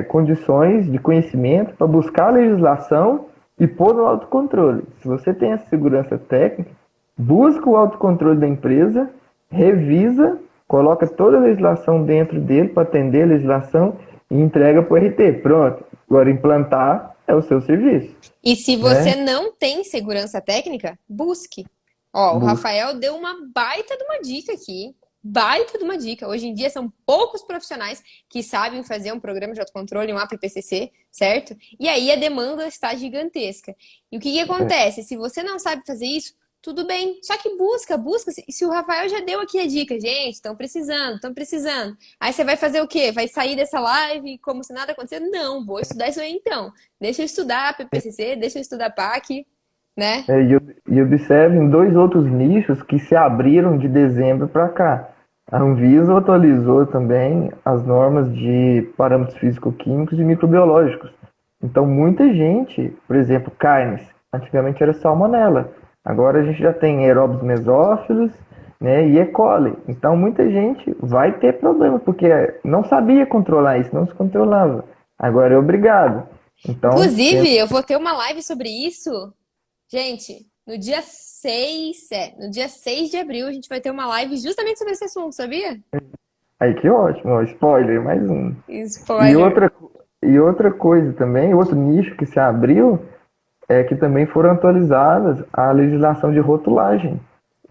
condições de conhecimento para buscar a legislação e pôr no autocontrole. Se você tem essa segurança técnica, busca o autocontrole da empresa, revisa, coloca toda a legislação dentro dele para atender a legislação e entrega para o RT. Pronto. Agora implantar é o seu serviço, E se você né? não tem segurança técnica, busque. Ó, o Busca. Rafael deu uma baita de uma dica aqui. Baita de uma dica. Hoje em dia são poucos profissionais que sabem fazer um programa de autocontrole, um APPCC, certo? E aí a demanda está gigantesca. E o que que acontece? Se você não sabe fazer isso, tudo bem. Só que busca, busca. Se o Rafael já deu aqui a dica, gente, estão precisando, estão precisando. Aí você vai fazer o quê? Vai sair dessa live como se nada acontecesse? Não, vou estudar isso aí então. Deixa eu estudar PPCC, deixa eu estudar PAC, né? E observem dois outros nichos que se abriram de dezembro para cá. A Anvisa atualizou também as normas de parâmetros físico-químicos e microbiológicos. Então, muita gente, por exemplo, carnes, antigamente era salmonela, agora a gente já tem aeróbios mesófilos, né, e E. coli. Então, muita gente vai ter problema, porque não sabia controlar isso, não se controlava. Agora é obrigado. Então, Inclusive, eu vou ter uma live sobre isso. Gente, no dia 6 de abril, a gente vai ter uma live justamente sobre esse assunto, sabia? aí que ótimo, ó, spoiler, mais um. E Spoiler. outra, e outra coisa também, outro nicho que se abriu é que também foram atualizadas a legislação de rotulagem,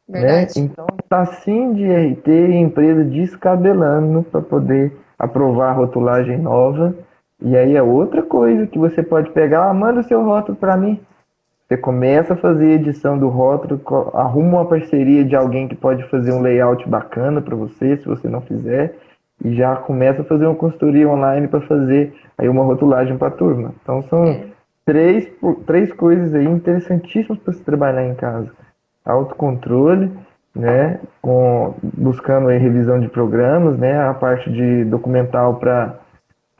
né? Verdade. Então tá sim de RT e empresa descabelando para poder aprovar a rotulagem nova. E aí é outra coisa que você pode pegar, manda o seu rótulo para mim. Você começa a fazer a edição do rótulo, arruma uma parceria de alguém que pode fazer um layout bacana para você, se você não fizer, e já começa a fazer uma consultoria online para fazer aí uma rotulagem para a turma. Então são É. três coisas aí interessantíssimas para se trabalhar em casa. Autocontrole, né, buscando aí revisão de programas, né, a parte de documental para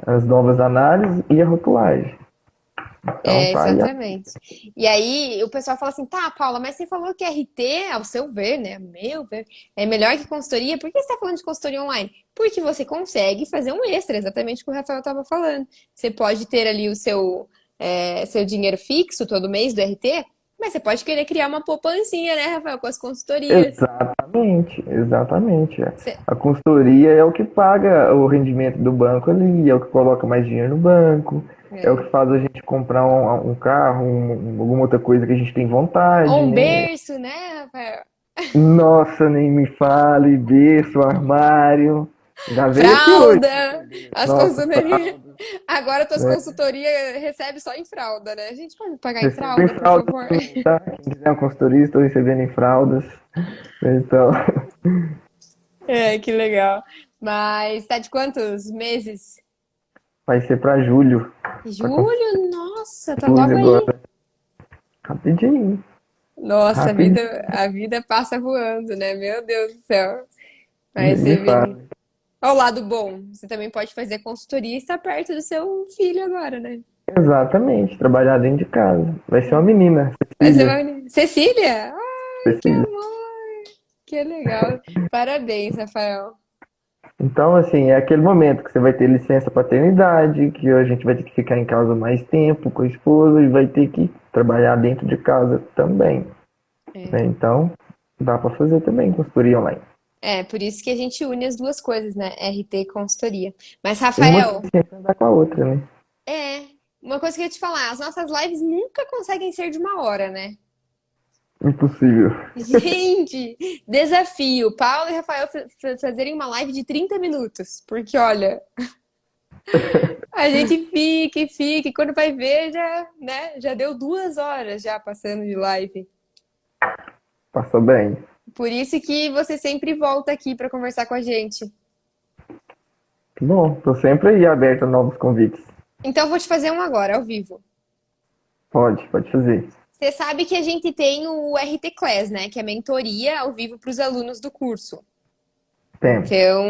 as novas análises e a rotulagem. Então É, tá aí. exatamente. E aí o pessoal fala assim, tá, Paula, mas você falou que RT, ao seu ver, né, ao meu ver, é melhor que consultoria. Por que você está falando de consultoria online? Porque você consegue fazer um extra, exatamente o que o Rafael estava falando. Você pode ter ali o seu dinheiro fixo todo mês do RT, Mas você pode querer criar uma poupancinha, né, Rafael, com as consultorias. Exatamente, exatamente. Você- A consultoria é o que paga o rendimento do banco ali, é o que coloca mais dinheiro no banco, é o é. que faz a gente comprar um carro, alguma outra coisa que a gente tem Ou vontade, um né? berço, né, Rafael? Nossa, nem me fale, berço, armário. Já veio aqui hoje. Fralda, as Nossa, consultorias. fralda, Agora tuas né? consultorias recebem só em fralda, né? A gente pode pagar em Recebo em fralda, por fraldas favor? também, tá? Quem quiser um consultoria, estou recebendo em fraldas. Então, É, que legal. Mas tá de quantos meses? vai ser para julho. Tá com Julho? Nossa, tá julho logo aí. agora. Rapidinho, Nossa, rapidinho. a vida passa voando, né? Meu Deus do céu. Nem Aí me você vê. fala. Olha o lado bom. Você também pode fazer consultoria e estar perto do seu filho agora, né? Exatamente, trabalhar dentro de casa. Vai ser uma menina, Mas você Cecília. vai... Cecília? Ai, que Cecília. amor! Que legal. Parabéns, Rafael. Então, assim, é aquele momento que você vai ter licença paternidade, que a gente vai ter que ficar em casa mais tempo com a esposa e vai ter que trabalhar dentro de casa também, É. né? Então, dá para fazer também consultoria online. É, por isso que a gente une as duas coisas, né? RT e consultoria. Mas, Uma tem Rafael, sempre andar com a outra, né? é. Uma coisa que eu ia te falar, as nossas lives nunca conseguem ser de uma hora, né? Impossível. Gente, desafio. Paulo e Rafael fazerem uma live de 30 minutos. Porque, olha, a gente fica e fica, e quando vai ver, já, né? Já deu 2 horas já passando de live. Passou bem. Por isso que você sempre volta aqui para conversar com a gente. Bom, tô sempre aí aberto a novos convites. Então, eu vou te fazer um agora, ao vivo. Pode fazer. Você sabe que a gente tem o RT Class, né? Que é mentoria ao vivo para os alunos do curso. Temos. Então,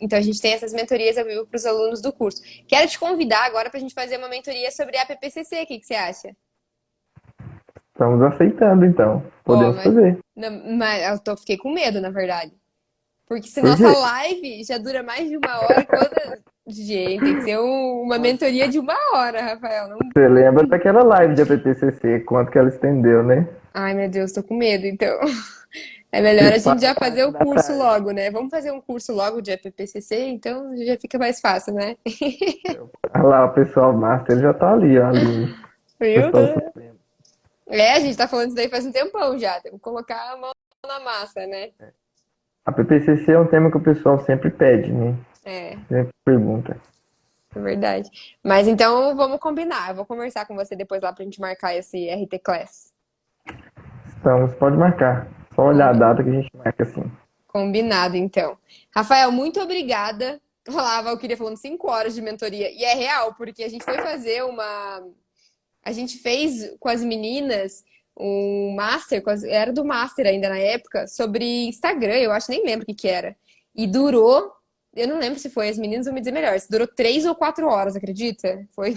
então a gente tem essas mentorias ao vivo para os alunos do curso. Quero te convidar agora para a gente fazer uma mentoria sobre a PPCC. O que que você acha? Estamos aceitando, então. Ó, Podemos fazer. mas fiquei com medo, na verdade. Porque se Por nossa quê? live já dura mais de uma hora, Gente, tem que ser uma mentoria de uma hora, Rafael. Não... Você lembra daquela live de APPCC, quanto que ela estendeu, né? Ai, meu Deus, tô com medo, então. É melhor a Fiz gente já fazer parte o da curso tarde. logo, né? Vamos fazer um curso logo de APPCC, então já fica mais fácil, né? Olha lá, o pessoal master já tá ali, ó, a Aline. Viu? Pessoal supremo. É, a gente tá falando isso daí faz um tempão já. Temos que colocar a mão na massa, né? A PPCC é um tema que o pessoal sempre pede, né? É, Sempre pergunta. é verdade. Mas então vamos combinar. Eu vou conversar com você depois lá pra gente marcar esse RT Class. Então, você pode marcar. Só olhar a Combi- data que a gente marca assim. Combinado, então. Rafael, muito obrigada. Olha lá, a Valquíria falando 5 horas de mentoria. E é real, porque a gente foi fazer uma. A gente fez com as meninas um master, era do master ainda na época, sobre Instagram, eu acho, nem lembro o que que era. E durou, eu não lembro se foi, as meninas vão me dizer melhor, se durou 3 ou 4 horas, acredita? Foi,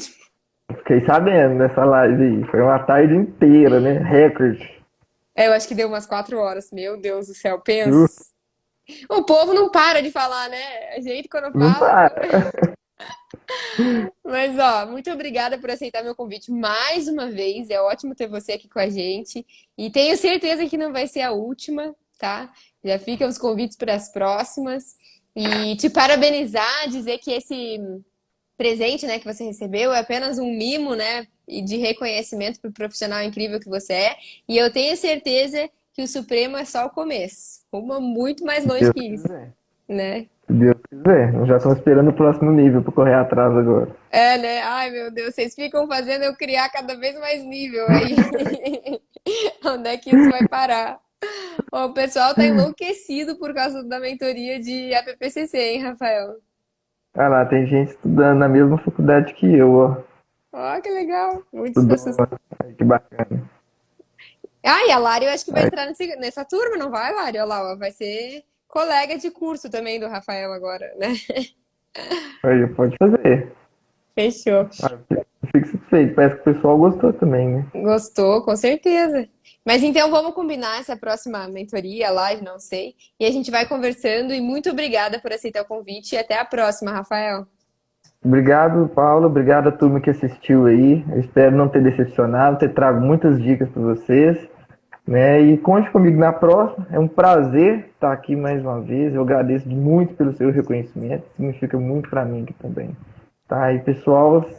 Fiquei sabendo dessa live aí. Foi uma tarde inteira, né? Recorde. eu acho que deu umas 4 horas. Meu Deus do céu, Uh, pensa. O povo não para de falar, né? A gente quando Não fala. para. Mas, ó, muito obrigada por aceitar meu convite mais uma vez. É ótimo ter você aqui com a gente. E tenho certeza que não vai ser a última, tá? Já ficam os convites para as próximas. E te parabenizar, dizer que esse presente, né, que você recebeu é apenas um mimo, né, e de reconhecimento para o profissional incrível que você é. E eu tenho certeza que o Supremo é só o começo. Uma muito mais Se longe Deus que isso, quiser. né? Se Deus quiser. Eu já estou esperando o próximo nível para correr atrás agora. É, né? Ai, meu Deus, vocês ficam fazendo eu criar cada vez mais nível aí. Onde é que isso vai parar? Ó, o pessoal tá enlouquecido por causa da mentoria de APPCC, hein, Rafael? Ah lá, tem gente estudando na mesma faculdade que eu, ó. Ó, que legal. Muitas Estudou pessoas. lá. Ai, que bacana. Ah, e a Lari eu acho que vai Aí, entrar nessa turma, não vai, Lari? Olha lá, ó, vai ser colega de curso também do Rafael agora, né? aí, pode fazer. Fechou. Ah, eu fico satisfeito. Parece que o pessoal gostou também, né? Gostou, com certeza. Mas então vamos combinar essa próxima mentoria, live, não sei. E a gente vai conversando. E muito obrigada por aceitar o convite. E até a próxima, Rafael. Obrigado, Paulo. Obrigado a turma que assistiu aí. Eu espero não ter decepcionado, ter trago muitas dicas para vocês, né? E conte comigo na próxima. É um prazer estar aqui mais uma vez. Eu agradeço muito pelo seu reconhecimento. Significa muito para mim aqui também. Tá? E pessoal,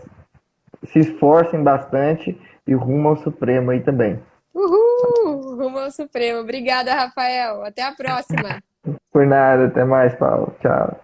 se esforcem bastante e rumo ao Supremo aí também. Uhul! Rumo ao Supremo. Obrigada, Rafael. Até a próxima. Por nada, até mais, Paulo. Tchau.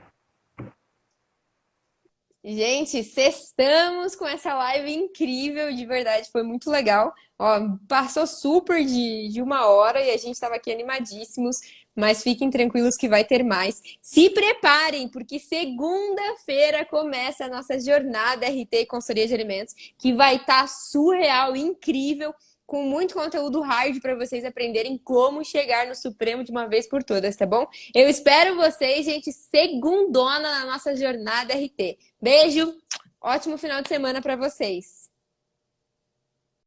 Gente, sextamos com essa live incrível, de verdade, foi muito legal. Ó, passou super de 1 hora e a gente estava aqui animadíssimos, mas fiquem tranquilos que vai ter mais. Se preparem, porque segunda-feira começa a nossa jornada RT e Consultoria de Alimentos, que vai estar surreal, incrível, com muito conteúdo hard para vocês aprenderem como chegar no Supremo de uma vez por todas, tá bom? Eu espero vocês, gente, segundona na nossa jornada RT. Beijo, ótimo final de semana para vocês.